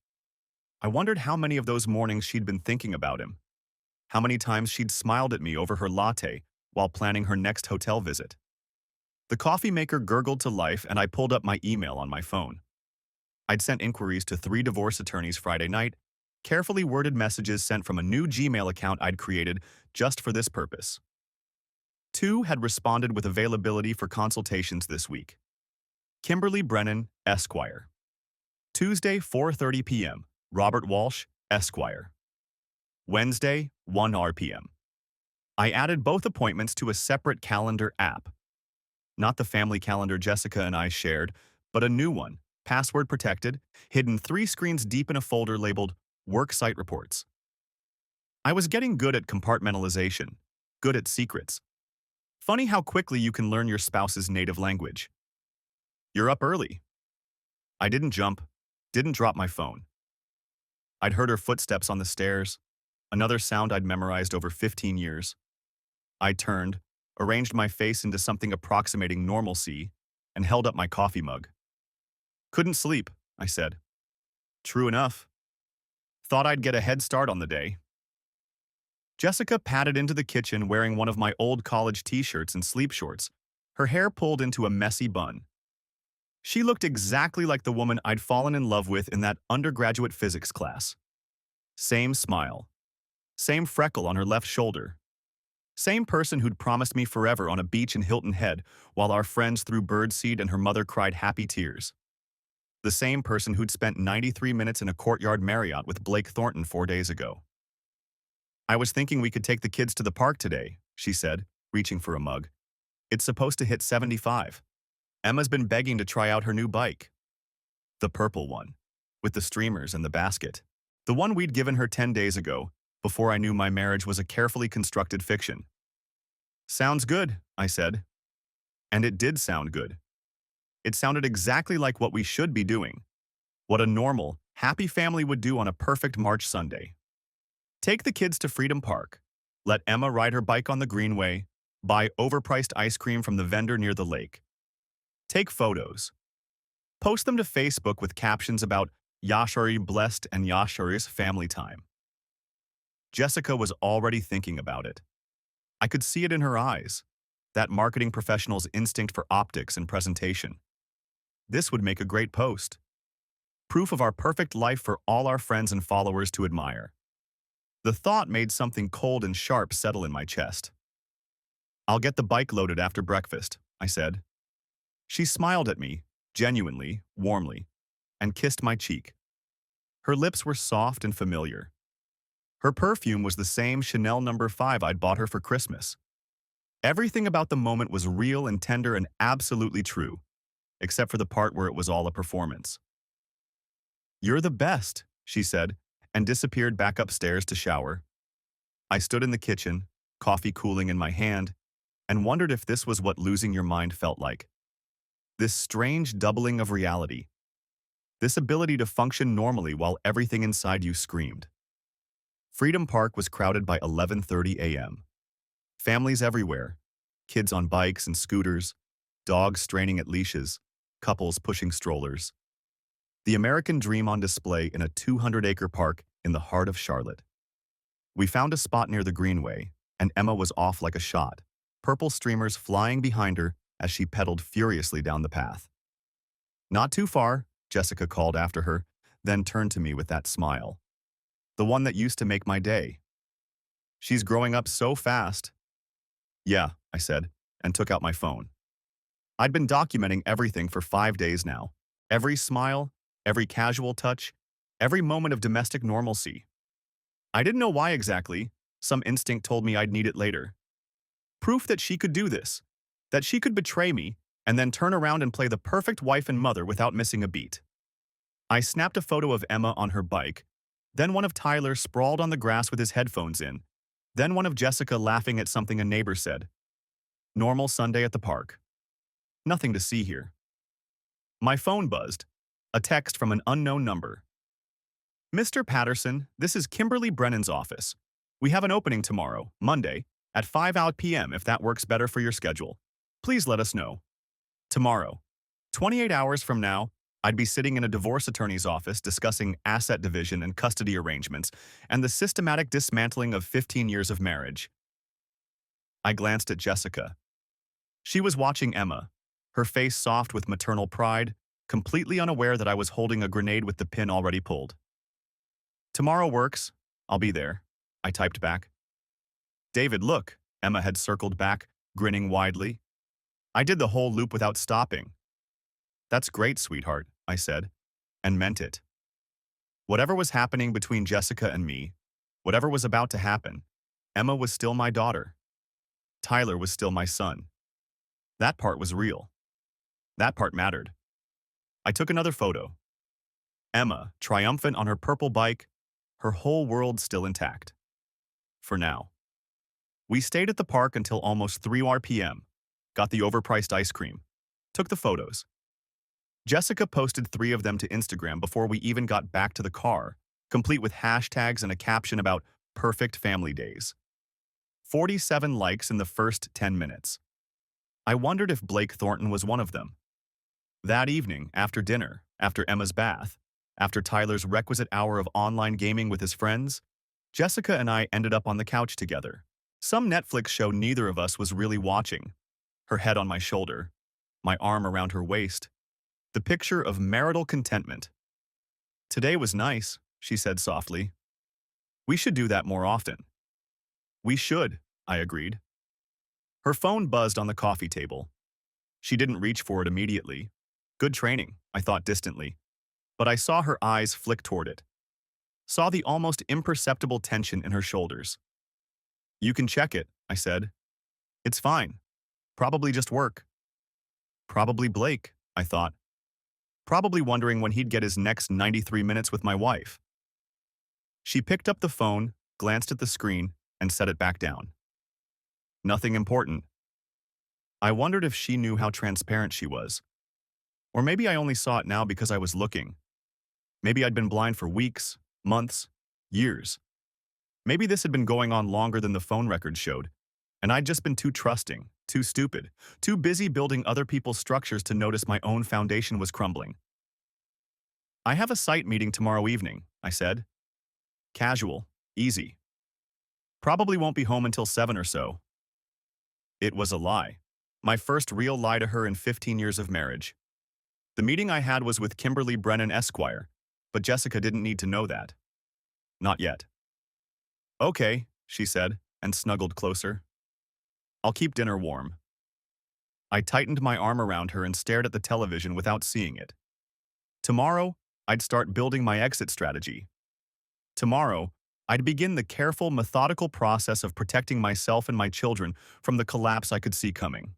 I wondered how many of those mornings she'd been thinking about him, how many times she'd smiled at me over her latte while planning her next hotel visit. The coffee maker gurgled to life and I pulled up my email on my phone. I'd sent inquiries to 3 divorce attorneys Friday night, carefully worded messages sent from a new Gmail account I'd created just for this purpose. 2 had responded with availability for consultations this week. Kimberly Brennan, Esquire. Tuesday, 4:30 p.m., Robert Walsh, Esquire. Wednesday, 1 p.m. I added both appointments to a separate calendar app. Not the family calendar Jessica and I shared, but a new one, password protected, hidden 3 screens deep in a folder labeled Work Site Reports. I was getting good at compartmentalization, good at secrets. Funny how quickly you can learn your spouse's native language. You're up early. I didn't jump, didn't drop my phone. I'd heard her footsteps on the stairs, another sound I'd memorized over 15 years. I turned, arranged my face into something approximating normalcy, and held up my coffee mug. Couldn't sleep, I said. True enough. Thought I'd get a head start on the day. Jessica padded into the kitchen wearing one of my old college t-shirts and sleep shorts, her hair pulled into a messy bun. She looked exactly like the woman I'd fallen in love with in that undergraduate physics class. Same smile. Same freckle on her left shoulder. Same person who'd promised me forever on a beach in Hilton Head while our friends threw birdseed and her mother cried happy tears. The same person who'd spent 93 minutes in a courtyard Marriott with Blake Thornton 4 days ago. I was thinking we could take the kids to the park today, she said, reaching for a mug. It's supposed to hit 75. Emma's been begging to try out her new bike. The purple one, with the streamers and the basket. The one we'd given her 10 days ago, before I knew my marriage was a carefully constructed fiction. Sounds good, I said. And it did sound good. It sounded exactly like what we should be doing. What a normal, happy family would do on a perfect March Sunday. Take the kids to Freedom Park. Let Emma ride her bike on the greenway. Buy overpriced ice cream from the vendor near the lake. Take photos. Post them to Facebook with captions about Yashari blessed and Yashari's family time. Jessica was already thinking about it. I could see it in her eyes, that marketing professional's instinct for optics and presentation. This would make a great post. Proof of our perfect life for all our friends and followers to admire. The thought made something cold and sharp settle in my chest. I'll get the bike loaded after breakfast, I said. She smiled at me, genuinely, warmly, and kissed my cheek. Her lips were soft and familiar. Her perfume was the same Chanel No. 5 I'd bought her for Christmas. Everything about the moment was real and tender and absolutely true, except for the part where it was all a performance. You're the best, she said, and disappeared back upstairs to shower. I stood in the kitchen, coffee cooling in my hand, and wondered if this was what losing your mind felt like. This strange doubling of reality. This ability to function normally while everything inside you screamed. Freedom Park was crowded by 11:30 a.m. Families everywhere, kids on bikes and scooters, dogs straining at leashes, couples pushing strollers. The American dream on display in a 200-acre park in the heart of Charlotte. We found a spot near the greenway, and Emma was off like a shot, purple streamers flying behind her as she pedaled furiously down the path. Not too far, Jessica called after her, then turned to me with that smile. The one that used to make my day. She's growing up so fast. Yeah, I said, and took out my phone. I'd been documenting everything for 5 days now. Every smile, every casual touch, every moment of domestic normalcy. I didn't know why exactly. Some instinct told me I'd need it later. Proof that she could do this. That she could betray me and then turn around and play the perfect wife and mother without missing a beat. I snapped a photo of Emma on her bike, then one of Tyler sprawled on the grass with his headphones in, then one of Jessica laughing at something a neighbor said. Normal Sunday at the park. Nothing to see here. My phone buzzed. A text from an unknown number. Mr. Patterson, this is Kimberly Brennan's office. We have an opening tomorrow, Monday, at 5 p.m. if that works better for your schedule. Please let us know. Tomorrow, 28 hours from now, I'd be sitting in a divorce attorney's office discussing asset division and custody arrangements and the systematic dismantling of 15 years of marriage. I glanced at Jessica. She was watching Emma, her face soft with maternal pride, completely unaware that I was holding a grenade with the pin already pulled. Tomorrow works. I'll be there, I typed back. David, look, Emma had circled back, grinning widely. I did the whole loop without stopping. That's great, sweetheart, I said, and meant it. Whatever was happening between Jessica and me, whatever was about to happen, Emma was still my daughter. Tyler was still my son. That part was real. That part mattered. I took another photo. Emma, triumphant on her purple bike, her whole world still intact. For now. We stayed at the park until almost 3 p.m., got the overpriced ice cream, took the photos. Jessica posted 3 of them to Instagram before we even got back to the car, complete with hashtags and a caption about perfect family days. 47 likes in the first 10 minutes. I wondered if Blake Thornton was one of them. That evening, after dinner, after Emma's bath, after Tyler's requisite hour of online gaming with his friends, Jessica and I ended up on the couch together. Some Netflix show neither of us was really watching. Her head on my shoulder, my arm around her waist. The picture of marital contentment. Today was nice, she said softly. We should do that more often. We should, I agreed. Her phone buzzed on the coffee table. She didn't reach for it immediately. Good training, I thought distantly. but I saw her eyes flick toward it. Saw the almost imperceptible tension in her shoulders. You can check it, I said. It's fine. Probably just work. Probably Blake, I thought. Probably wondering when he'd get his next 93 minutes with my wife. She picked up the phone, glanced at the screen, and set it back down. Nothing important. I wondered if she knew how transparent she was. Or maybe I only saw it now because I was looking. Maybe I'd been blind for weeks, months, years. Maybe this had been going on longer than the phone records showed, and I'd just been too trusting, too stupid, too busy building other people's structures to notice my own foundation was crumbling. I have a site meeting tomorrow evening, I said. Casual, easy. Probably won't be home until 7 or so. It was a lie. My first real lie to her in 15 years of marriage. The meeting I had was with Kimberly Brennan Esquire, but Jessica didn't need to know that. Not yet. Okay, she said, and snuggled closer. I'll keep dinner warm. I tightened my arm around her and stared at the television without seeing it. Tomorrow, I'd start building my exit strategy. Tomorrow, I'd begin the careful, methodical process of protecting myself and my children from the collapse I could see coming.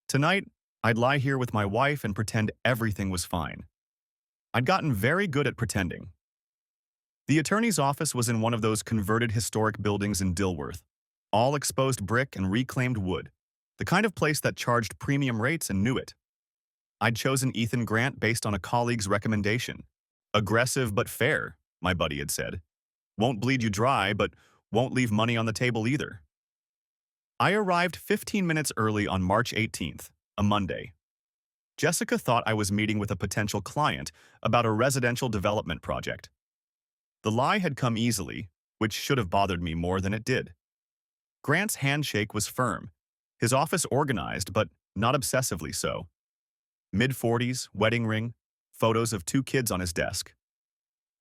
Tonight, I'd lie here with my wife and pretend everything was fine. I'd gotten very good at pretending. The attorney's office was in one of those converted historic buildings in Dilworth, all exposed brick and reclaimed wood, the kind of place that charged premium rates and knew it. I'd chosen Ethan Grant based on a colleague's recommendation. Aggressive but fair, my buddy had said. Won't bleed you dry, but won't leave money on the table either. I arrived 15 minutes early on March 18th, a Monday. Jessica thought I was meeting with a potential client about a residential development project. The lie had come easily, which should have bothered me more than it did. Grant's handshake was firm, his office organized, but not obsessively so. Mid-40s, wedding ring, photos of 2 kids on his desk.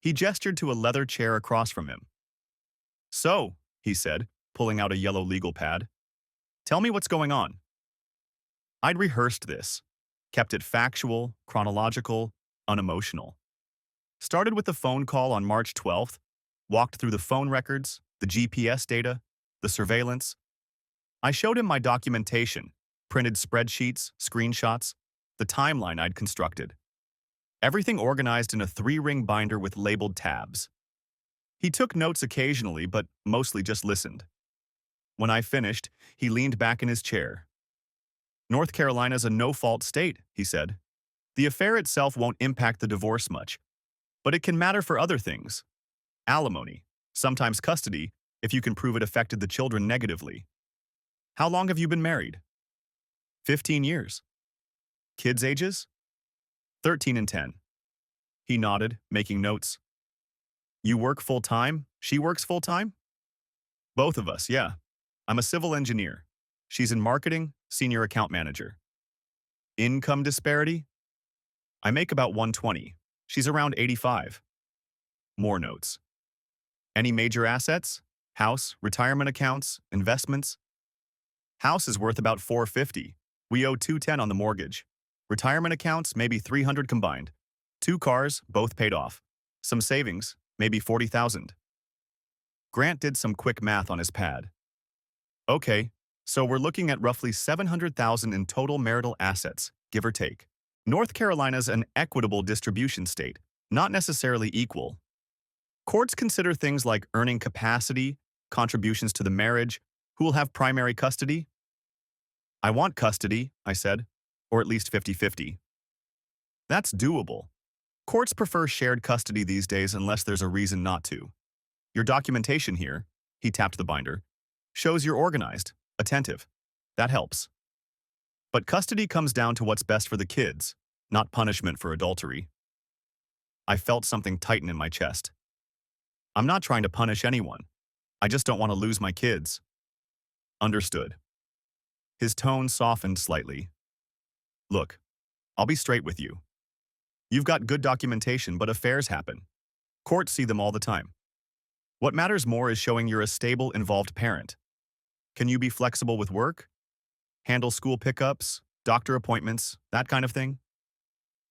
He gestured to a leather chair across from him. So, he said, pulling out a yellow legal pad, tell me what's going on. I'd rehearsed this, kept it factual, chronological, unemotional. Started with the phone call on March 12th, walked through the phone records, the GPS data, the surveillance. I showed him my documentation, printed spreadsheets, screenshots, the timeline I'd constructed. Everything organized in a 3-ring binder with labeled tabs. He took notes occasionally, but mostly just listened. When I finished, he leaned back in his chair. North Carolina's a no-fault state, he said. The affair itself won't impact the divorce much, but it can matter for other things. Alimony, sometimes custody, if you can prove it affected the children negatively. How long have you been married? 15 years. Kids' ages? 13 and 10. He nodded, making notes. You work full-time? She works full-time? Both of us, yeah. I'm a civil engineer. She's in marketing, senior account manager. Income disparity? I make about 120. She's around 85. More notes. Any major assets? House, retirement accounts, investments? House is worth about 450. We owe 210 on the mortgage. Retirement accounts, maybe 300 combined. 2 cars, both paid off. Some savings, maybe 40,000. Grant did some quick math on his pad. Okay, so we're looking at roughly 700,000 in total marital assets, give or take. North Carolina's an equitable distribution state, not necessarily equal. Courts consider things like earning capacity, contributions to the marriage, who will have primary custody. I want custody, I said, or at least 50-50. That's doable. Courts prefer shared custody these days unless there's a reason not to. Your documentation here, he tapped the binder, shows you're organized, attentive. That helps. But custody comes down to what's best for the kids, not punishment for adultery. I felt something tighten in my chest. I'm not trying to punish anyone. I just don't want to lose my kids. Understood. His tone softened slightly. Look, I'll be straight with you. You've got good documentation, but affairs happen. Courts see them all the time. What matters more is showing you're a stable, involved parent. Can you be flexible with work? Handle school pickups, doctor appointments, that kind of thing?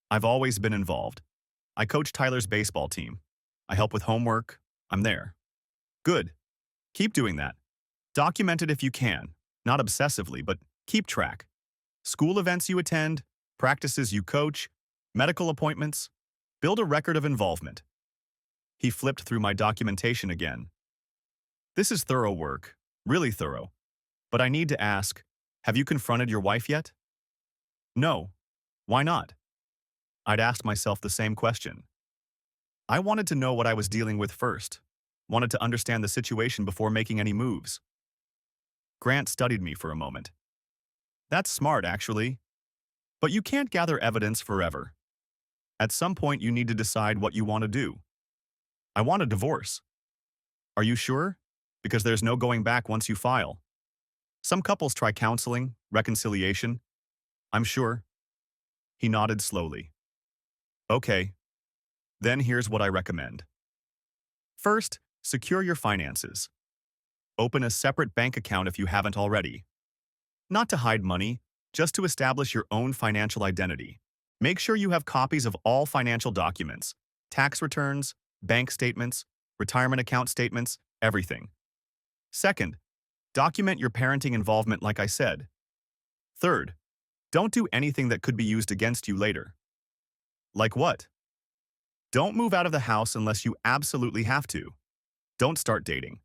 I've always been involved. I coach Tyler's baseball team. I help with homework. I'm there. Good. Keep doing that. Document it if you can. Not obsessively, but keep track. School events you attend, practices you coach, medical appointments. Build a record of involvement. He flipped through my documentation again. This is thorough work, really thorough. But I need to ask, have you confronted your wife yet? No. Why not? I'd asked myself the same question. I wanted to know what I was dealing with first, wanted to understand the situation before making any moves. Grant studied me for a moment. That's smart, actually. But you can't gather evidence forever. At some point, you need to decide what you want to do. I want a divorce. Are you sure? Because there's no going back once you file. Some couples try counseling, reconciliation. I'm sure. He nodded slowly. Okay. Then here's what I recommend. First, secure your finances. Open a separate bank account if you haven't already. Not to hide money, just to establish your own financial identity. Make sure you have copies of all financial documents, tax returns, bank statements, retirement account statements, everything. Second, document your parenting involvement like I said. Third, don't do anything that could be used against you later. Like what? Don't move out of the house unless you absolutely have to. Don't start dating.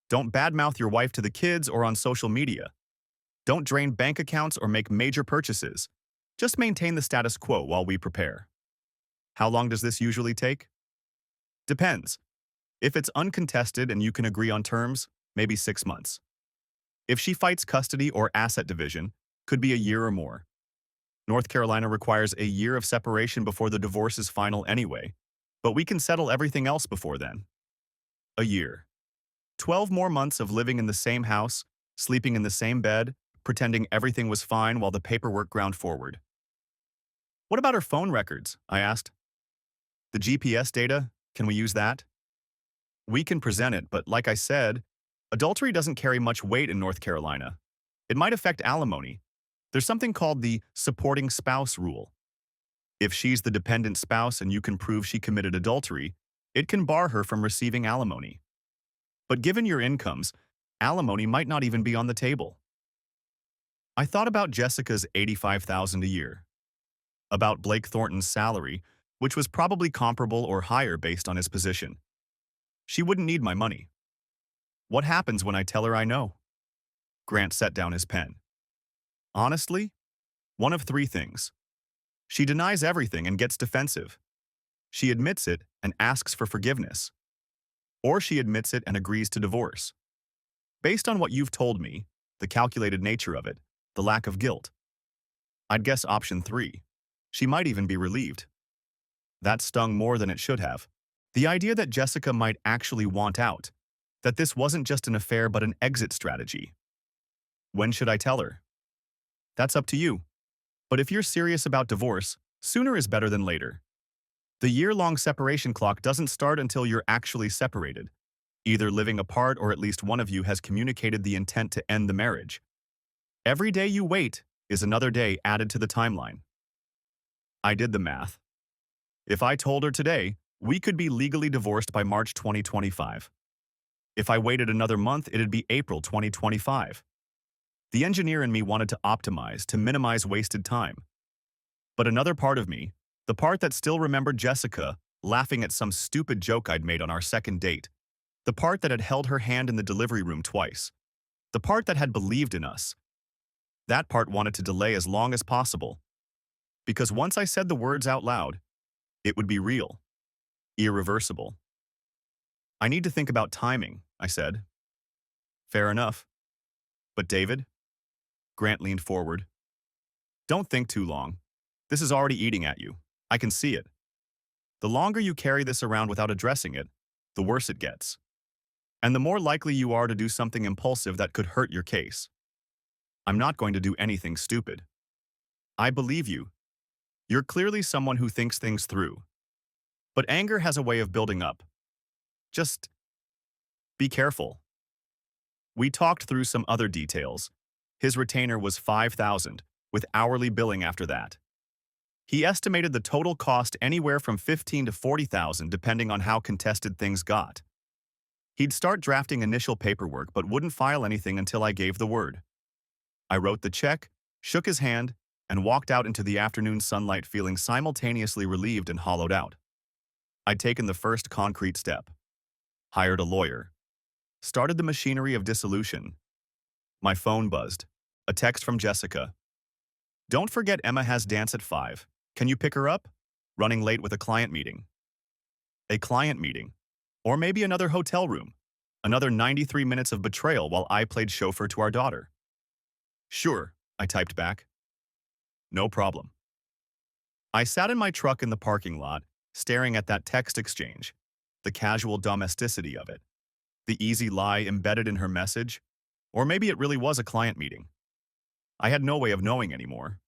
Don't badmouth your wife to the kids or on social media. Don't drain bank accounts or make major purchases. Just maintain the status quo while we prepare. How long does this usually take? Depends. If it's uncontested and you can agree on terms, maybe 6 months. If she fights custody or asset division, could be a year or more. North Carolina requires a year of separation before the divorce is final anyway, but we can settle everything else before then. A year. 12 more months of living in the same house, sleeping in the same bed, pretending everything was fine while the paperwork ground forward. What about her phone records? I asked. The GPS data, can we use that? We can present it, but like I said, adultery doesn't carry much weight in North Carolina. It might affect alimony. There's something called the supporting spouse rule. If she's the dependent spouse and you can prove she committed adultery, it can bar her from receiving alimony. But given your incomes, alimony might not even be on the table. I thought about Jessica's $85,000 a year, about Blake Thornton's salary, which was probably comparable or higher based on his position. She wouldn't need my money. What happens when I tell her I know? Grant set down his pen. Honestly, one of 3 things. She denies everything and gets defensive. She admits it and asks for forgiveness. Or she admits it and agrees to divorce. Based on what you've told me, the calculated nature of it, the lack of guilt, I'd guess option 3. She might even be relieved. That stung more than it should have. The idea that Jessica might actually want out, that this wasn't just an affair but an exit strategy. When should I tell her? That's up to you. But if you're serious about divorce, sooner is better than later. The year-long separation clock doesn't start until you're actually separated, either living apart or at least one of you has communicated the intent to end the marriage. Every day you wait is another day added to the timeline. I did the math. If I told her today, we could be legally divorced by March 2025. If I waited another month, it'd be April 2025. The engineer in me wanted to optimize, to minimize wasted time. But another part of me, the part that still remembered Jessica laughing at some stupid joke I'd made on our second date, the part that had held her hand in the delivery room twice, the part that had believed in us, that part wanted to delay as long as possible. Because once I said the words out loud, it would be real, irreversible. I need to think about timing, I said. Fair enough. But David? Grant leaned forward. Don't think too long. This is already eating at you. I can see it. The longer you carry this around without addressing it, the worse it gets. And the more likely you are to do something impulsive that could hurt your case. I'm not going to do anything stupid. I believe you. You're clearly someone who thinks things through. But anger has a way of building up. Just be careful. We talked through some other details. His retainer was $5,000, with hourly billing after that. He estimated the total cost anywhere from 15 to 40,000 depending on how contested things got. He'd start drafting initial paperwork but wouldn't file anything until I gave the word. I wrote the check, shook his hand, and walked out into the afternoon sunlight feeling simultaneously relieved and hollowed out. I'd taken the first concrete step. Hired a lawyer. Started the machinery of dissolution. My phone buzzed. A text from Jessica. Don't forget Emma has dance at 5. Can you pick her up? Running late with a client meeting. A client meeting. Or maybe another hotel room. Another 93 minutes of betrayal while I played chauffeur to our daughter. Sure, I typed back. No problem. I sat in my truck in the parking lot, staring at that text exchange, the casual domesticity of it, the easy lie embedded in her message, or maybe it really was a client meeting. I had no way of knowing anymore.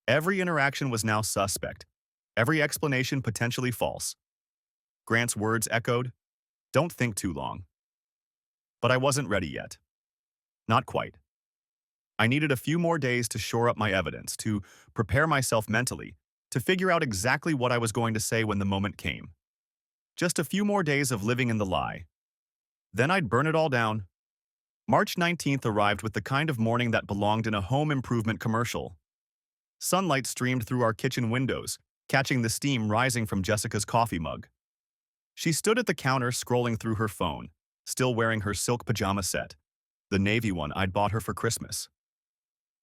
Every interaction was now suspect, every explanation potentially false. Grant's words echoed, "Don't think too long." But I wasn't ready yet. Not quite. I needed a few more days to shore up my evidence, to prepare myself mentally, to figure out exactly what I was going to say when the moment came. Just a few more days of living in the lie. Then I'd burn it all down. March 19th arrived with the kind of morning that belonged in a home improvement commercial. Sunlight streamed through our kitchen windows, catching the steam rising from Jessica's coffee mug. She stood at the counter scrolling through her phone, still wearing her silk pajama set, the navy one I'd bought her for Christmas.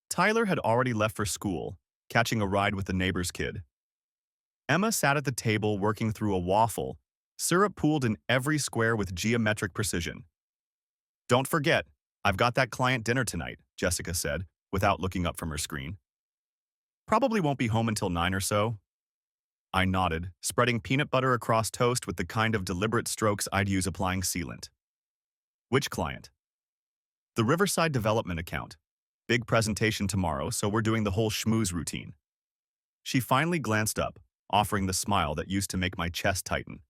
Tyler had already left for school, catching a ride with the neighbor's kid. Emma sat at the table working through a waffle, syrup pooled in every square with geometric precision. "Don't forget, I've got that client dinner tonight," Jessica said, without looking up from her screen. "Probably won't be home until 9 or so." I nodded, spreading peanut butter across toast with the kind of deliberate strokes I'd use applying sealant. "Which client?" "The Riverside Development account. Big presentation tomorrow, so we're doing the whole schmooze routine." She finally glanced up, offering the smile that used to make my chest tighten.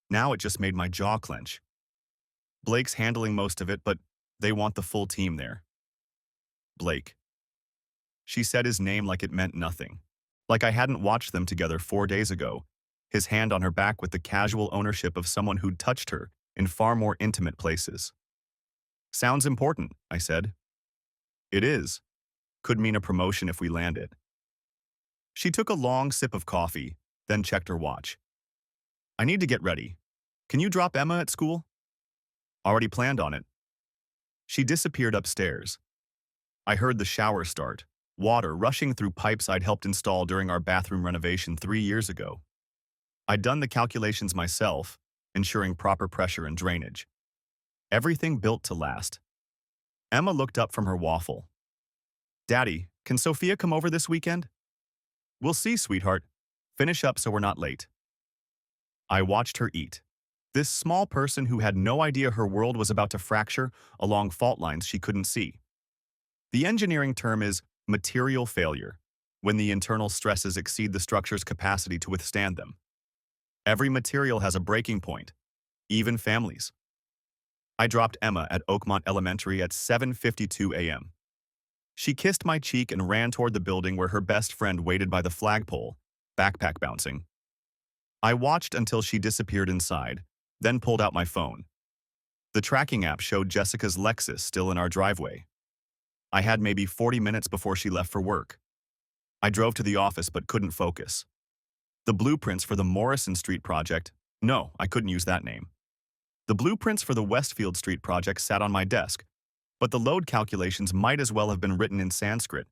Now it just made my jaw clench. "Blake's handling most of it, but they want the full team there." "Blake." She said his name like it meant nothing. Like I hadn't watched them together 4 days ago, his hand on her back with the casual ownership of someone who'd touched her in far more intimate places. "Sounds important," I said. "It is. Could mean a promotion if we land it." She took a long sip of coffee, then checked her watch. "I need to get ready. Can you drop Emma at school?" "Already planned on it." She disappeared upstairs. I heard the shower start, water rushing through pipes I'd helped install during our bathroom renovation 3 years ago. I'd done the calculations myself, ensuring proper pressure and drainage. Everything built to last. Emma looked up from her waffle. "Daddy, can Sophia come over this weekend?" "We'll see, sweetheart. Finish up so we're not late." I watched her eat. This small person who had no idea her world was about to fracture along fault lines she couldn't see. The engineering term is material failure, when the internal stresses exceed the structure's capacity to withstand them. Every material has a breaking point, even families. I dropped Emma at Oakmont Elementary at 7:52 a.m. She kissed my cheek and ran toward the building where her best friend waited by the flagpole, backpack bouncing. I watched until she disappeared inside, then pulled out my phone. The tracking app showed Jessica's Lexus still in our driveway. I had maybe 40 minutes before she left for work. I drove to the office but couldn't focus. The blueprints for the Morrison Street project, no, I couldn't use that name. The blueprints for the Westfield Street project sat on my desk, but the load calculations might as well have been written in Sanskrit.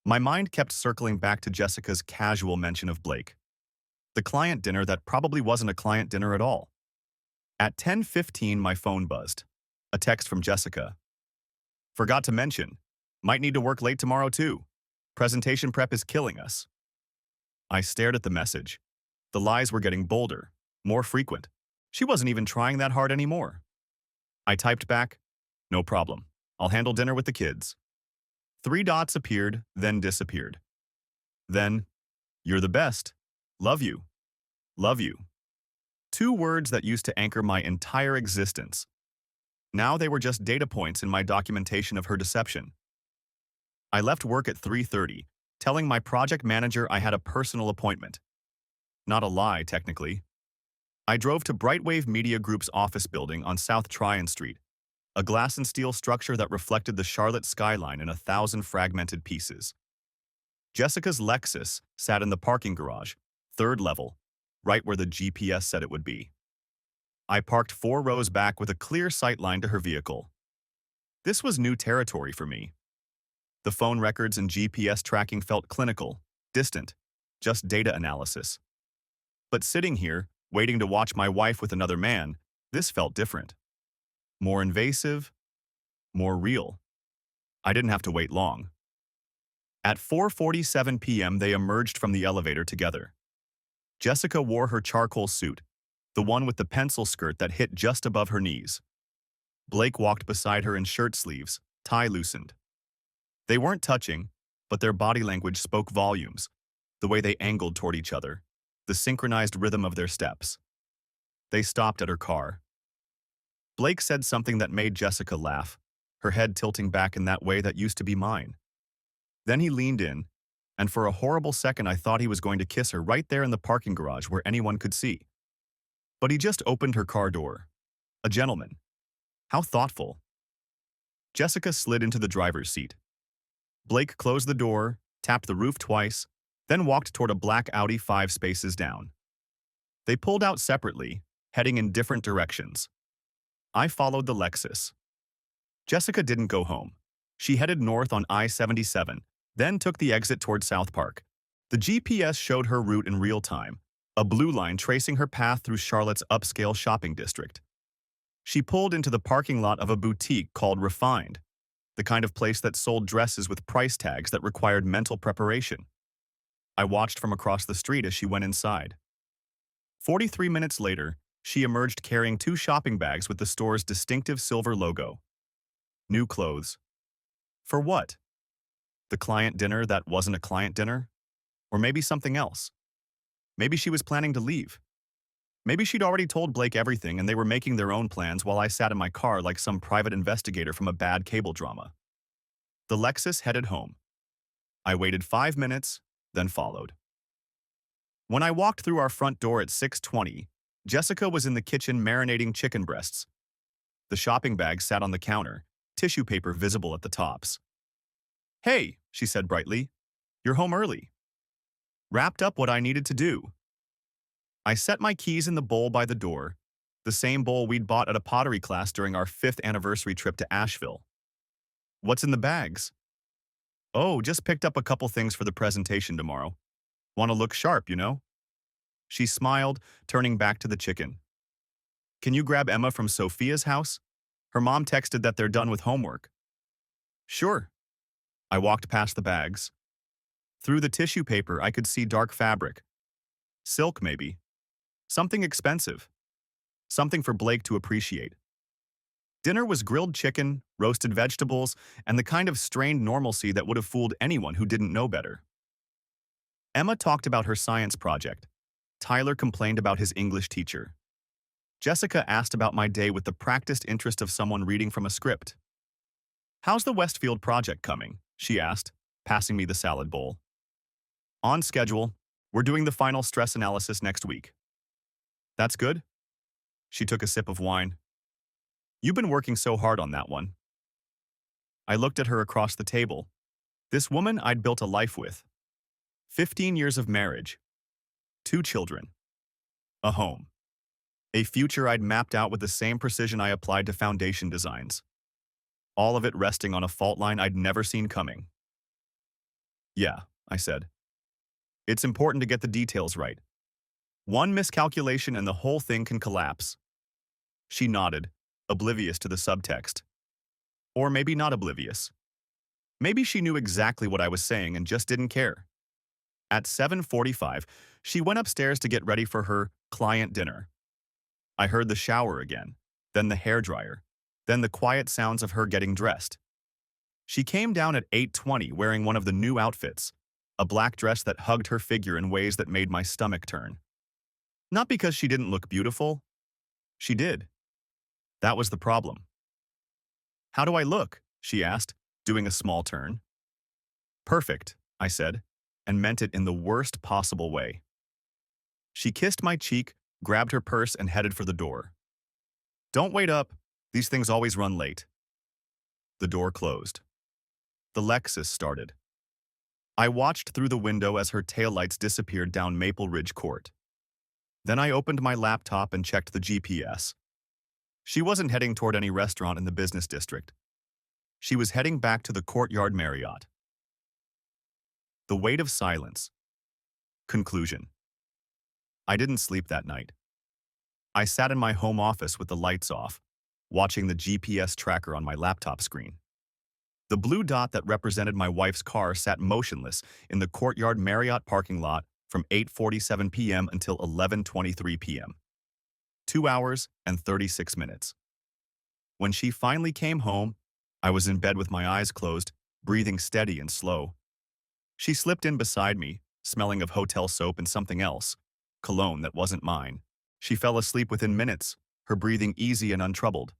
My mind kept circling back to Jessica's casual mention of Blake. The client dinner that probably wasn't a client dinner at all. At 10:15, my phone buzzed. A text from Jessica. "Forgot to mention, might need to work late tomorrow too. Presentation prep is killing us." I stared at the message. The lies were getting bolder, more frequent. She wasn't even trying that hard anymore. I typed back, "No problem. I'll handle dinner with the kids." 3 dots appeared, then disappeared. Then, "You're the best. Love you. Love you." 2 words that used to anchor my entire existence. Now they were just data points in my documentation of her deception. I left work at 3:30, telling my project manager I had a personal appointment. Not a lie, technically. I drove to Brightwave Media Group's office building on South Tryon Street, a glass and steel structure that reflected the Charlotte skyline in 1,000 fragmented pieces. Jessica's Lexus sat in the parking garage, third level, right where the GPS said it would be. I parked 4 rows back with a clear sight line to her vehicle. This was new territory for me. The phone records and GPS tracking felt clinical, distant, just data analysis. But sitting here, waiting to watch my wife with another man, this felt different. More invasive, more real. I didn't have to wait long. At 4:47 p.m., they emerged from the elevator together. Jessica wore her charcoal suit, the one with the pencil skirt that hit just above her knees. Blake walked beside her in shirt sleeves, tie loosened. They weren't touching, but their body language spoke volumes, the way they angled toward each other, the synchronized rhythm of their steps. They stopped at her car. Blake said something that made Jessica laugh, her head tilting back in that way that used to be mine. Then he leaned in, and for a horrible second I thought he was going to kiss her right there in the parking garage where anyone could see. But he just opened her car door. A gentleman. How thoughtful. Jessica slid into the driver's seat. Blake closed the door, tapped the roof twice, then walked toward a black Audi 5 spaces down. They pulled out separately, heading in different directions. I followed the Lexus. Jessica didn't go home. She headed north on I-77, then took the exit toward South Park. The GPS showed her route in real time, a blue line tracing her path through Charlotte's upscale shopping district. She pulled into the parking lot of a boutique called Refined, the kind of place that sold dresses with price tags that required mental preparation. I watched from across the street as she went inside. 43 minutes later, she emerged carrying 2 shopping bags with the store's distinctive silver logo. New clothes. For what? The client dinner that wasn't a client dinner? Or maybe something else? Maybe she was planning to leave. Maybe she'd already told Blake everything and they were making their own plans while I sat in my car like some private investigator from a bad cable drama. The Lexus headed home. I waited 5 minutes, then followed. When I walked through our front door at 6:20, Jessica was in the kitchen marinating chicken breasts. The shopping bag sat on the counter, tissue paper visible at the tops. "Hey," she said brightly, "you're home early." Wrapped up what I needed to do. I set my keys in the bowl by the door, the same bowl we'd bought at a pottery class during our 5th anniversary trip to Asheville. "What's in the bags?" "Oh, just picked up a couple things for the presentation tomorrow. Want to look sharp, you know?" She smiled, turning back to the chicken. "Can you grab Emma from Sophia's house? Her mom texted that they're done with homework." "Sure." I walked past the bags. Through the tissue paper, I could see dark fabric. Silk, maybe. Something expensive. Something for Blake to appreciate. Dinner was grilled chicken, roasted vegetables, and the kind of strained normalcy that would have fooled anyone who didn't know better. Emma talked about her science project. Tyler complained about his English teacher. Jessica asked about my day with the practiced interest of someone reading from a script. "How's the Westfield project coming?" she asked, passing me the salad bowl. "On schedule. We're doing the final stress analysis next week." "That's good." She took a sip of wine. "You've been working so hard on that one." I looked at her across the table. This woman I'd built a life with. 15 years of marriage. 2 children. A home. A future I'd mapped out with the same precision I applied to foundation designs. All of it resting on a fault line I'd never seen coming. "Yeah," I said. "It's important to get the details right. One miscalculation and the whole thing can collapse." She nodded, oblivious to the subtext. Or maybe not oblivious. Maybe she knew exactly what I was saying and just didn't care. At 7:45, she went upstairs to get ready for her client dinner. I heard the shower again, then the hairdryer, then the quiet sounds of her getting dressed. She came down at 8:20 wearing one of the new outfits, a black dress that hugged her figure in ways that made my stomach turn. Not because she didn't look beautiful. She did. That was the problem. "How do I look?" she asked, doing a small turn. "Perfect," I said. and meant it in the worst possible way. She kissed my cheek, grabbed her purse, and headed for the door. "Don't wait up. These things always run late." The door closed. The Lexus started. I watched through the window as her taillights disappeared down Maple Ridge Court. Then I opened my laptop and checked the GPS. She wasn't heading toward any restaurant in the business district. She was heading back to the Courtyard Marriott. The weight of silence. Conclusion. I didn't sleep that night. I sat in my home office with the lights off, watching the GPS tracker on my laptop screen. The blue dot that represented my wife's car sat motionless in the Courtyard Marriott parking lot from 8:47 p.m. until 11:23 p.m. 2 hours and 36 minutes. When she finally came home, I was in bed with my eyes closed, breathing steady and slow. She slipped in beside me, smelling of hotel soap and something else, cologne that wasn't mine. She fell asleep within minutes, her breathing easy and untroubled.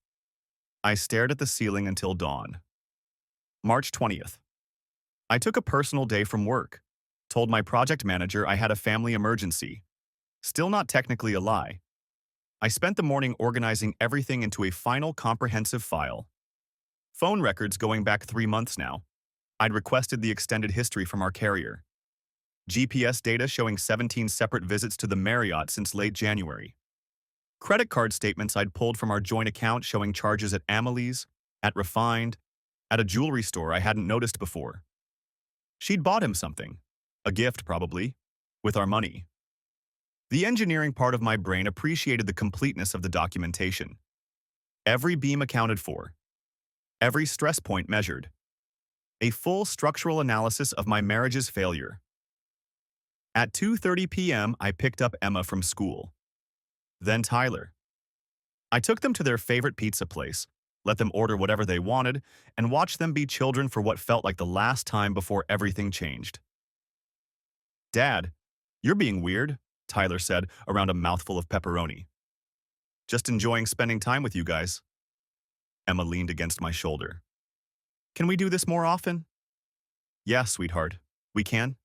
I stared at the ceiling until dawn. March 20th. I took a personal day from work, told my project manager I had a family emergency. Still not technically a lie. I spent the morning organizing everything into a final comprehensive file. Phone records going back 3 months now. I'd requested the extended history from our carrier. GPS data showing 17 separate visits to the Marriott since late January. Credit card statements I'd pulled from our joint account showing charges at Amelie's, at Refined, at a jewelry store I hadn't noticed before. She'd bought him something, a gift probably, with our money. The engineering part of my brain appreciated the completeness of the documentation. Every beam accounted for. Every stress point measured. A full structural analysis of my marriage's failure. At 2:30 p.m., I picked up Emma from school. Then Tyler. I took them to their favorite pizza place, let them order whatever they wanted, and watched them be children for what felt like the last time before everything changed. "Dad, you're being weird," Tyler said around a mouthful of pepperoni. "Just enjoying spending time with you guys." Emma leaned against my shoulder. "Can we do this more often?" "Yeah, sweetheart, we can."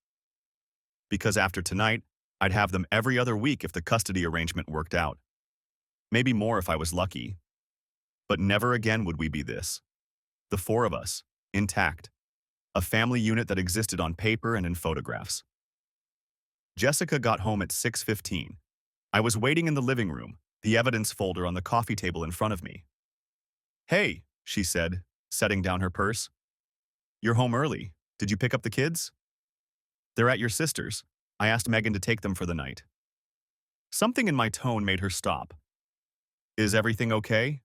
Because after tonight, I'd have them every other week if the custody arrangement worked out. Maybe more if I was lucky. But never again would we be this. The four of us, intact. A family unit that existed on paper and in photographs. Jessica got home at 6:15. I was waiting in the living room, the evidence folder on the coffee table in front of me. "Hey," she said, setting down her purse. "You're home early. Did you pick up the kids?" "They're at your sister's. I asked Megan to take them for the night." Something in my tone made her stop. "Is everything okay?"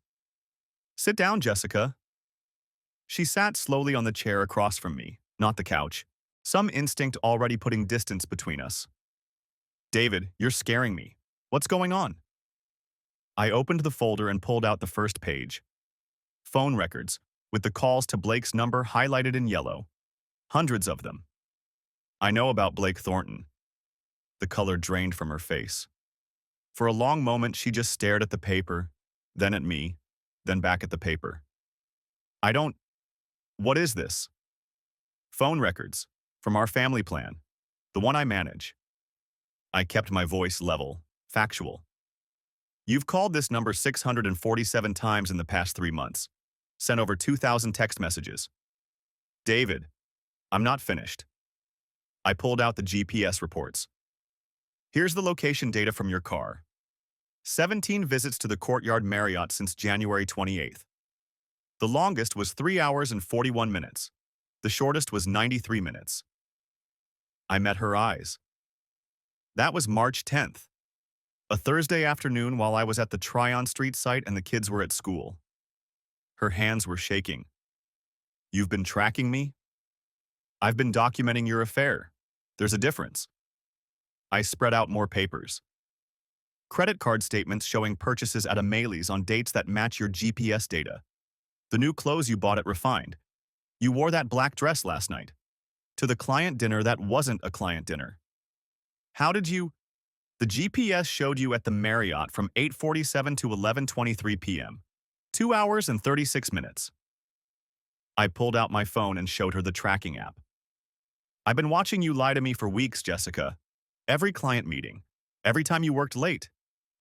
"Sit down, Jessica." She sat slowly on the chair across from me, not the couch, some instinct already putting distance between us. "David, you're scaring me. What's going on?" I opened the folder and pulled out the first page. Phone records, with the calls to Blake's number highlighted in yellow. Hundreds of them. I know about Blake Thornton. The color drained from her face. For a long moment, she just stared at the paper, then at me, then back at the paper. What is this?" "Phone records, from our family plan, the one I manage." I kept my voice level, factual. "You've called this number 647 times in the past 3 months. Sent over 2,000 text messages." "David, I'm not finished." I pulled out the GPS reports. "Here's the location data from your car. 17 visits to the Courtyard Marriott since January 28th. The longest was 3 hours and 41 minutes. The shortest was 93 minutes. I met her eyes. That was March 10th, a Thursday afternoon while I was at the Tryon Street site and the kids were at school. Her hands were shaking. "You've been tracking me?" "I've been documenting your affair. There's a difference." I spread out more papers. Credit card statements showing purchases at Amelie's on dates that match your GPS data. The new clothes you bought at Refined. You wore that black dress last night. To the client dinner that wasn't a client dinner. How did you... The GPS showed you at the Marriott from 8:47 to 11:23 p.m. 2 hours and 36 minutes. I pulled out my phone and showed her the tracking app. I've been watching you lie to me for weeks, Jessica. Every client meeting, every time you worked late,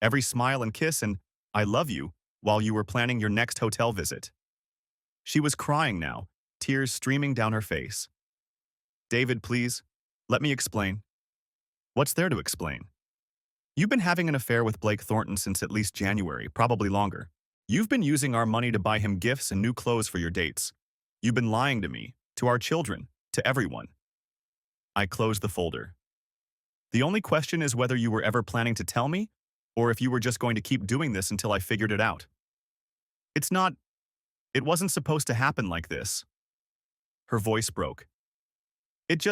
every smile and kiss and I love you while you were planning your next hotel visit. She was crying now, tears streaming down her face. David, please, let me explain. What's there to explain? You've been having an affair with Blake Thornton since at least January, probably longer. You've been using our money to buy him gifts and new clothes for your dates. You've been lying to me, to our children, to everyone. I closed the folder. The only question is whether you were ever planning to tell me, or if you were just going to keep doing this until I figured it out. It wasn't supposed to happen like this. Her voice broke. It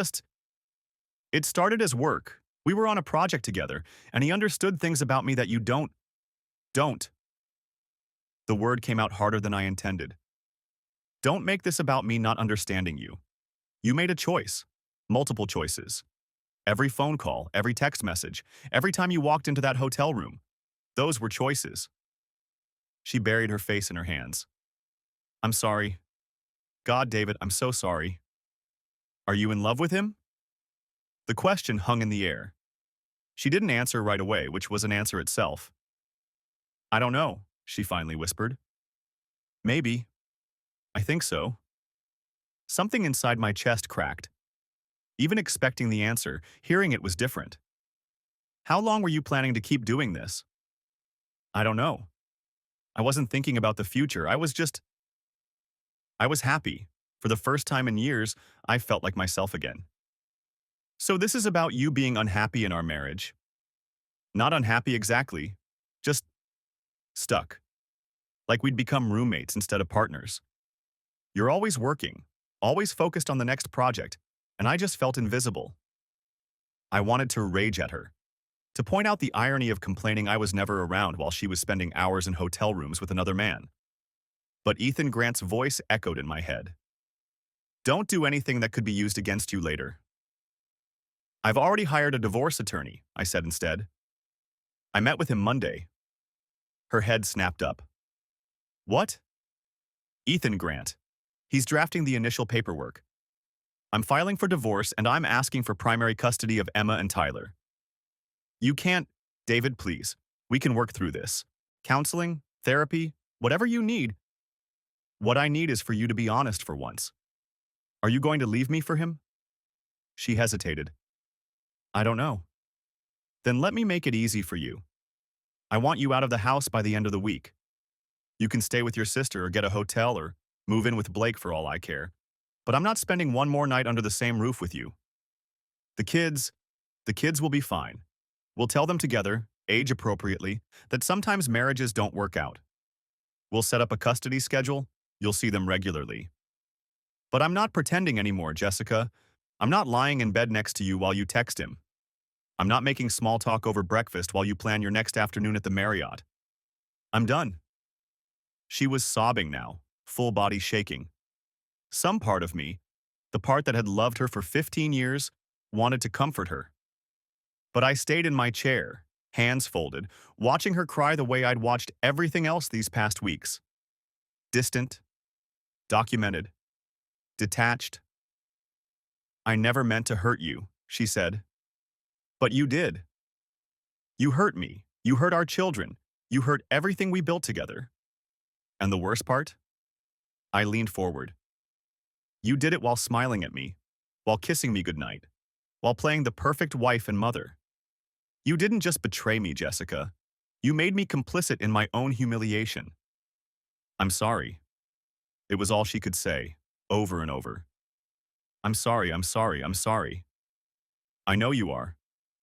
started as work. We were on a project together, and he understood things about me that you don't. The word came out harder than I intended. Don't make this about me not understanding you. You made a choice. Multiple choices. Every phone call, every text message, every time you walked into that hotel room. Those were choices. She buried her face in her hands. I'm sorry. God, David, I'm so sorry. Are you in love with him? The question hung in the air. She didn't answer right away, which was an answer itself. I don't know, she finally whispered. Maybe. I think so. Something inside my chest cracked. Even expecting the answer, hearing it was different. How long were you planning to keep doing this? I don't know. I wasn't thinking about the future. I was happy. For the first time in years, I felt like myself again. So this is about you being unhappy in our marriage. Not unhappy exactly, just stuck. Like we'd become roommates instead of partners. You're always working, always focused on the next project, and I just felt invisible. I wanted to rage at her, to point out the irony of complaining I was never around while she was spending hours in hotel rooms with another man. But Ethan Grant's voice echoed in my head. Don't do anything that could be used against you later. I've already hired a divorce attorney, I said instead. I met with him Monday. Her head snapped up. What? Ethan Grant. He's drafting the initial paperwork. I'm filing for divorce and I'm asking for primary custody of Emma and Tyler. You can't, David, please. We can work through this. Counseling, therapy, whatever you need. What I need is for you to be honest for once. Are you going to leave me for him? She hesitated. I don't know. Then let me make it easy for you. I want you out of the house by the end of the week. You can stay with your sister or get a hotel or move in with Blake for all I care. But I'm not spending one more night under the same roof with you. The kids will be fine. We'll tell them together, age appropriately, that sometimes marriages don't work out. We'll set up a custody schedule. You'll see them regularly. But I'm not pretending anymore, Jessica. I'm not lying in bed next to you while you text him. I'm not making small talk over breakfast while you plan your next afternoon at the Marriott. I'm done. She was sobbing now, full body shaking. Some part of me, the part that had loved her for 15 years, wanted to comfort her. But I stayed in my chair, hands folded, watching her cry the way I'd watched everything else these past weeks. Distant, documented, detached. I never meant to hurt you, she said. But you did. You hurt me. You hurt our children. You hurt everything we built together. And the worst part? I leaned forward. You did it while smiling at me, while kissing me goodnight, while playing the perfect wife and mother. You didn't just betray me, Jessica. You made me complicit in my own humiliation. I'm sorry. It was all she could say, over and over. I'm sorry, I'm sorry, I'm sorry. I know you are.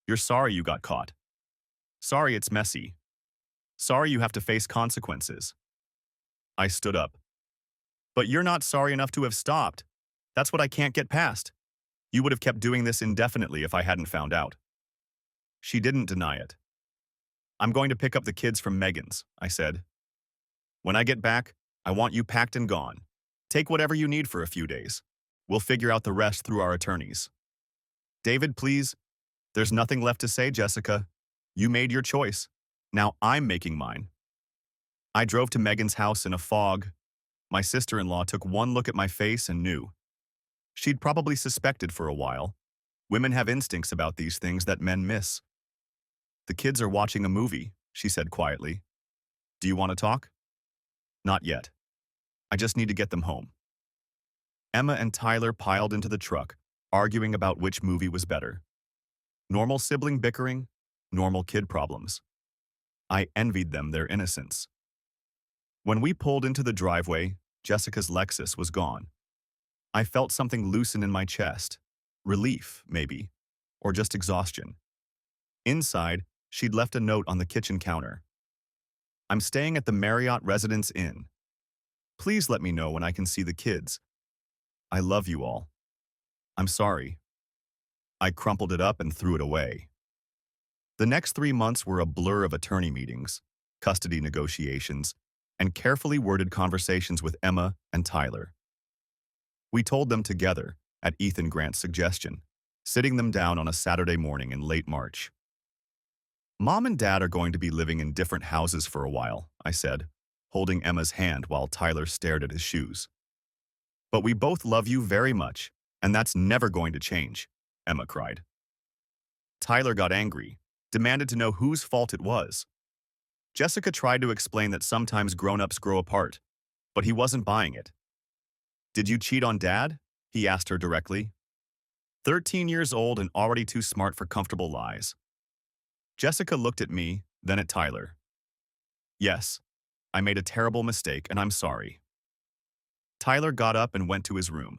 You're sorry you got caught. Sorry it's messy. Sorry you have to face consequences. I stood up. But you're not sorry enough to have stopped. That's what I can't get past. You would have kept doing this indefinitely if I hadn't found out. She didn't deny it. I'm going to pick up the kids from Megan's, I said. When I get back, I want you packed and gone. Take whatever you need for a few days. We'll figure out the rest through our attorneys. David, please. There's nothing left to say, Jessica. You made your choice. Now I'm making mine. I drove to Megan's house in a fog. My sister-in-law took one look at my face and knew. She'd probably suspected for a while, Women have instincts about these things that men miss. The kids are watching a movie, she said quietly. Do you want to talk? Not yet. I just need to get them home. Emma and Tyler piled into the truck, arguing about which movie was better. Normal sibling bickering, normal kid problems. I envied them their innocence. When we pulled into the driveway, Jessica's Lexus was gone. I felt something loosen in my chest. Relief, maybe, or just exhaustion. Inside, she'd left a note on the kitchen counter. I'm staying at the Marriott Residence Inn. Please let me know when I can see the kids. I love you all. I'm sorry. I crumpled it up and threw it away. The next 3 months were a blur of attorney meetings, custody negotiations, and carefully worded conversations with Emma and Tyler. We told them together, at Ethan Grant's suggestion, sitting them down on a Saturday morning in late March. Mom and Dad are going to be living in different houses for a while, I said, holding Emma's hand while Tyler stared at his shoes. But we both love you very much, and that's never going to change, Emma cried. Tyler got angry, demanded to know whose fault it was. Jessica tried to explain that sometimes grown-ups grow apart, but he wasn't buying it. Did you cheat on Dad? He asked her directly. 13 years old and already too smart for comfortable lies. Jessica looked at me, then at Tyler. Yes, I made a terrible mistake and I'm sorry. Tyler got up and went to his room.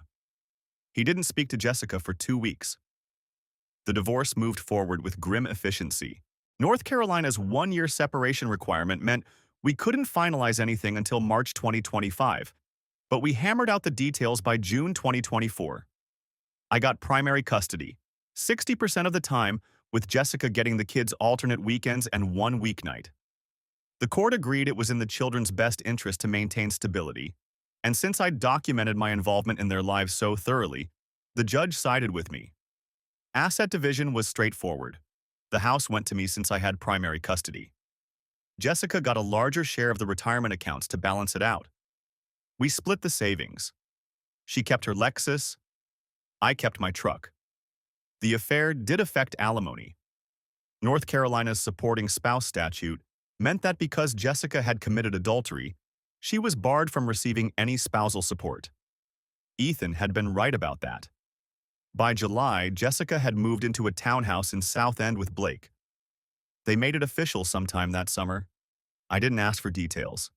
He didn't speak to Jessica for 2 weeks. The divorce moved forward with grim efficiency. North Carolina's 1-year separation requirement meant we couldn't finalize anything until March 2025, but we hammered out the details by June 2024. I got primary custody, 60% of the time, with Jessica getting the kids alternate weekends and 1 weeknight. The court agreed it was in the children's best interest to maintain stability, and since I'd documented my involvement in their lives so thoroughly, the judge sided with me. Asset division was straightforward. The house went to me since I had primary custody. Jessica got a larger share of the retirement accounts to balance it out. We split the savings. She kept her Lexus. I kept my truck. The affair did affect alimony. North Carolina's supporting spouse statute meant that because Jessica had committed adultery, she was barred from receiving any spousal support. Ethan had been right about that. By July, Jessica had moved into a townhouse in South End with Blake. They made it official sometime that summer. I didn't ask for details.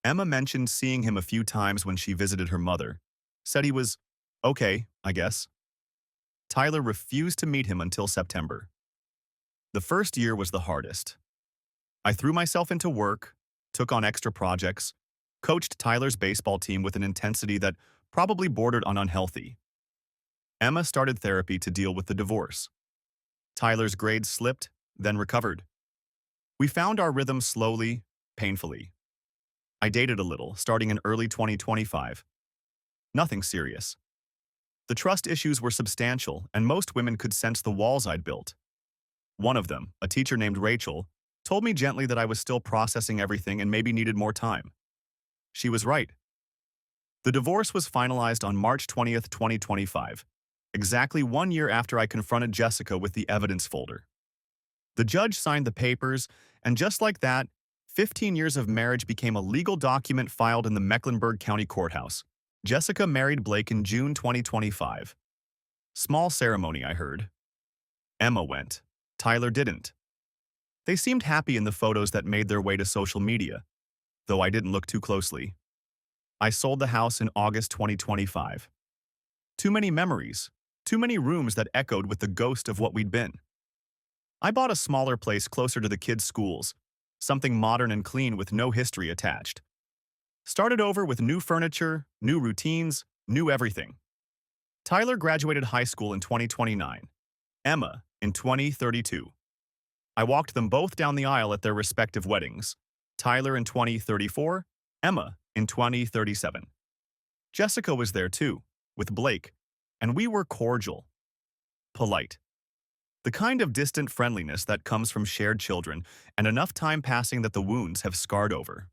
Emma mentioned seeing him a few times when she visited her mother. Said he was okay, I guess. Tyler refused to meet him until September. The first year was the hardest. I threw myself into work, took on extra projects, coached Tyler's baseball team with an intensity that probably bordered on unhealthy. Emma started therapy to deal with the divorce. Tyler's grades slipped, then recovered. We found our rhythm slowly, painfully. I dated a little, starting in early 2025. Nothing serious. The trust issues were substantial, and most women could sense the walls I'd built. One of them, a teacher named Rachel, told me gently that I was still processing everything and maybe needed more time. She was right. The divorce was finalized on March 20th, 2025, exactly 1 year after I confronted Jessica with the evidence folder. The judge signed the papers, and just like that, 15 years of marriage became a legal document filed in the Mecklenburg County Courthouse. Jessica married Blake in June 2025. Small ceremony, I heard. Emma went. Tyler didn't. They seemed happy in the photos that made their way to social media, though I didn't look too closely. I sold the house in August 2025. Too many memories, too many rooms that echoed with the ghost of what we'd been. I bought a smaller place closer to the kids' schools, something modern and clean with no history attached. Started over with new furniture, new routines, new everything. Tyler graduated high school in 2029. Emma in 2032. I walked them both down the aisle at their respective weddings. Tyler in 2034, Emma in 2037. Jessica was there too, with Blake, and we were cordial. Polite. The kind of distant friendliness that comes from shared children and enough time passing that the wounds have scarred over.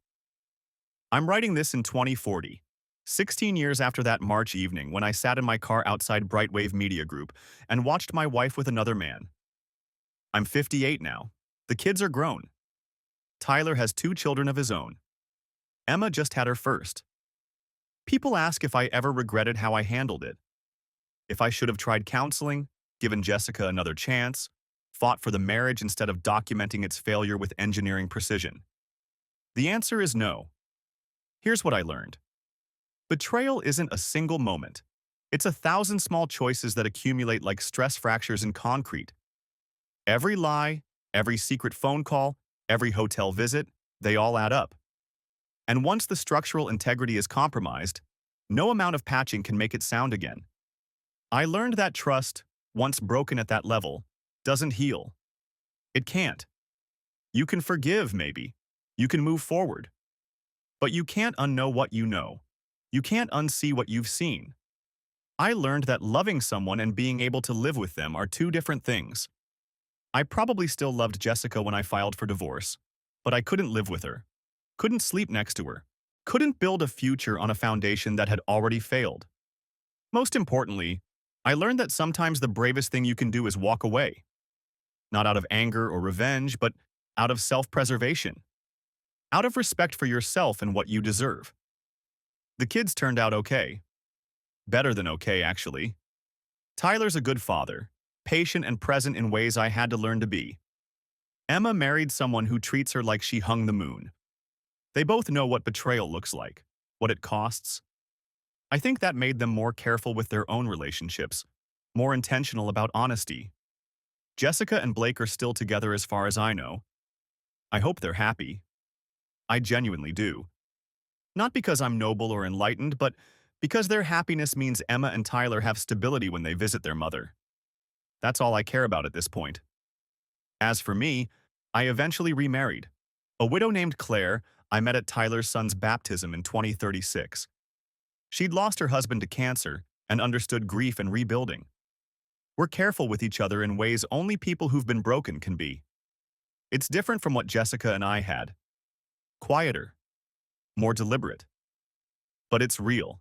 I'm writing this in 2040. 16 years after that March evening when I sat in my car outside Brightwave Media Group and watched my wife with another man. I'm 58 now. The kids are grown. Tyler has 2 children of his own. Emma just had her first. People ask if I ever regretted how I handled it. If I should have tried counseling, given Jessica another chance, fought for the marriage instead of documenting its failure with engineering precision. The answer is no. Here's what I learned. Betrayal isn't a single moment. It's 1,000 small choices that accumulate like stress fractures in concrete. Every lie, every secret phone call, every hotel visit, they all add up. And once the structural integrity is compromised, no amount of patching can make it sound again. I learned that trust, once broken at that level, doesn't heal. It can't. You can forgive, maybe. You can move forward. But you can't unknow what you know. You can't unsee what you've seen. I learned that loving someone and being able to live with them are 2 different things. I probably still loved Jessica when I filed for divorce, but I couldn't live with her, couldn't sleep next to her, couldn't build a future on a foundation that had already failed. Most importantly, I learned that sometimes the bravest thing you can do is walk away. Not out of anger or revenge, but out of self-preservation. Out of respect for yourself and what you deserve. The kids turned out okay. Better than okay, actually. Tyler's a good father, patient and present in ways I had to learn to be. Emma married someone who treats her like she hung the moon. They both know what betrayal looks like, what it costs. I think that made them more careful with their own relationships, more intentional about honesty. Jessica and Blake are still together as far as I know. I hope they're happy. I genuinely do. Not because I'm noble or enlightened, but because their happiness means Emma and Tyler have stability when they visit their mother. That's all I care about at this point. As for me, I eventually remarried. A widow named Claire I met at Tyler's son's baptism in 2036. She'd lost her husband to cancer and understood grief and rebuilding. We're careful with each other in ways only people who've been broken can be. It's different from what Jessica and I had. Quieter. More deliberate. But it's real.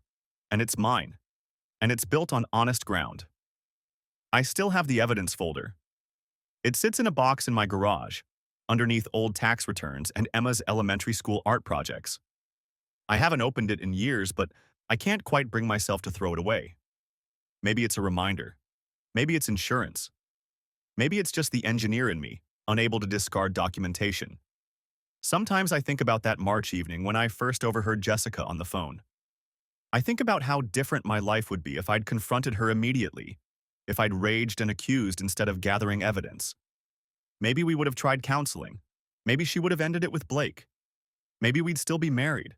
And it's mine. And it's built on honest ground. I still have the evidence folder. It sits in a box in my garage, underneath old tax returns and Emma's elementary school art projects. I haven't opened it in years, but I can't quite bring myself to throw it away. Maybe it's a reminder. Maybe it's insurance. Maybe it's just the engineer in me, unable to discard documentation. Sometimes I think about that March evening when I first overheard Jessica on the phone. I think about how different my life would be if I'd confronted her immediately, if I'd raged and accused instead of gathering evidence. Maybe we would have tried counseling. Maybe she would have ended it with Blake. Maybe we'd still be married.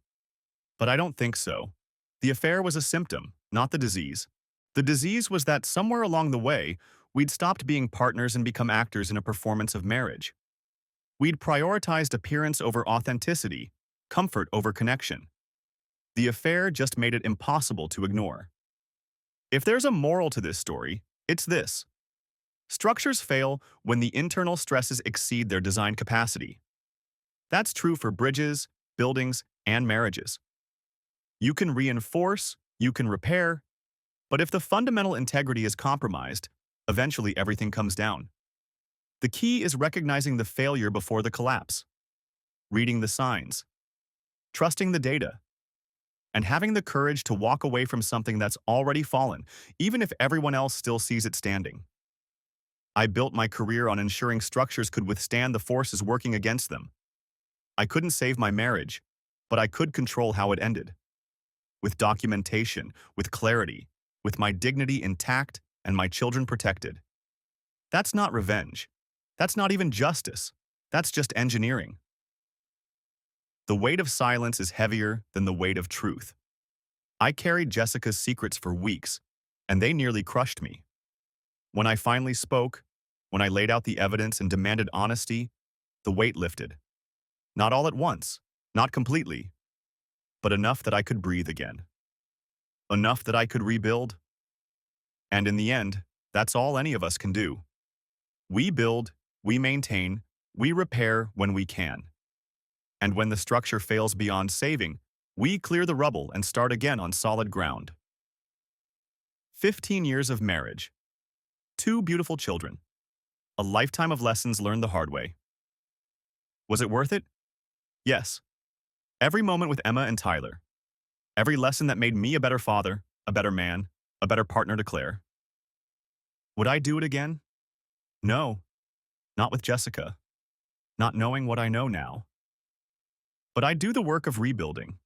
But I don't think so. The affair was a symptom, not the disease. The disease was that somewhere along the way, we'd stopped being partners and become actors in a performance of marriage. We'd prioritized appearance over authenticity, comfort over connection. The affair just made it impossible to ignore. If there's a moral to this story, it's this. Structures fail when the internal stresses exceed their design capacity. That's true for bridges, buildings, and marriages. You can reinforce, you can repair, but if the fundamental integrity is compromised, eventually everything comes down. The key is recognizing the failure before the collapse, reading the signs, trusting the data, and having the courage to walk away from something that's already fallen, even if everyone else still sees it standing. I built my career on ensuring structures could withstand the forces working against them. I couldn't save my marriage, but I could control how it ended. With documentation, with clarity, with my dignity intact and my children protected. That's not revenge. That's not even justice. That's just engineering. The weight of silence is heavier than the weight of truth. I carried Jessica's secrets for weeks, and they nearly crushed me. When I finally spoke, when I laid out the evidence and demanded honesty, the weight lifted. Not all at once, not completely, but enough that I could breathe again. Enough that I could rebuild. And in the end, that's all any of us can do. We build, we maintain, we repair when we can. And when the structure fails beyond saving, We clear the rubble and start again on solid ground. 15 years of marriage. 2 beautiful children. A lifetime of lessons learned the hard way. Was it worth it? Yes. Every moment with Emma and Tyler. Every lesson that made me a better father, a better man, a better partner to Claire. Would I do it again? No. Not with Jessica. Not knowing what I know now. But I do the work of rebuilding.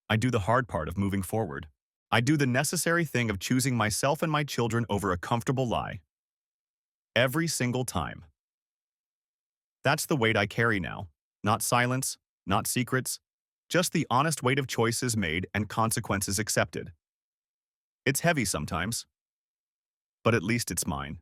I do the hard part of moving forward. I do the necessary thing of choosing myself and my children over a comfortable lie. Every single time. That's the weight I carry now. Not silence, not secrets, just the honest weight of choices made and consequences accepted. It's heavy sometimes, but at least it's mine.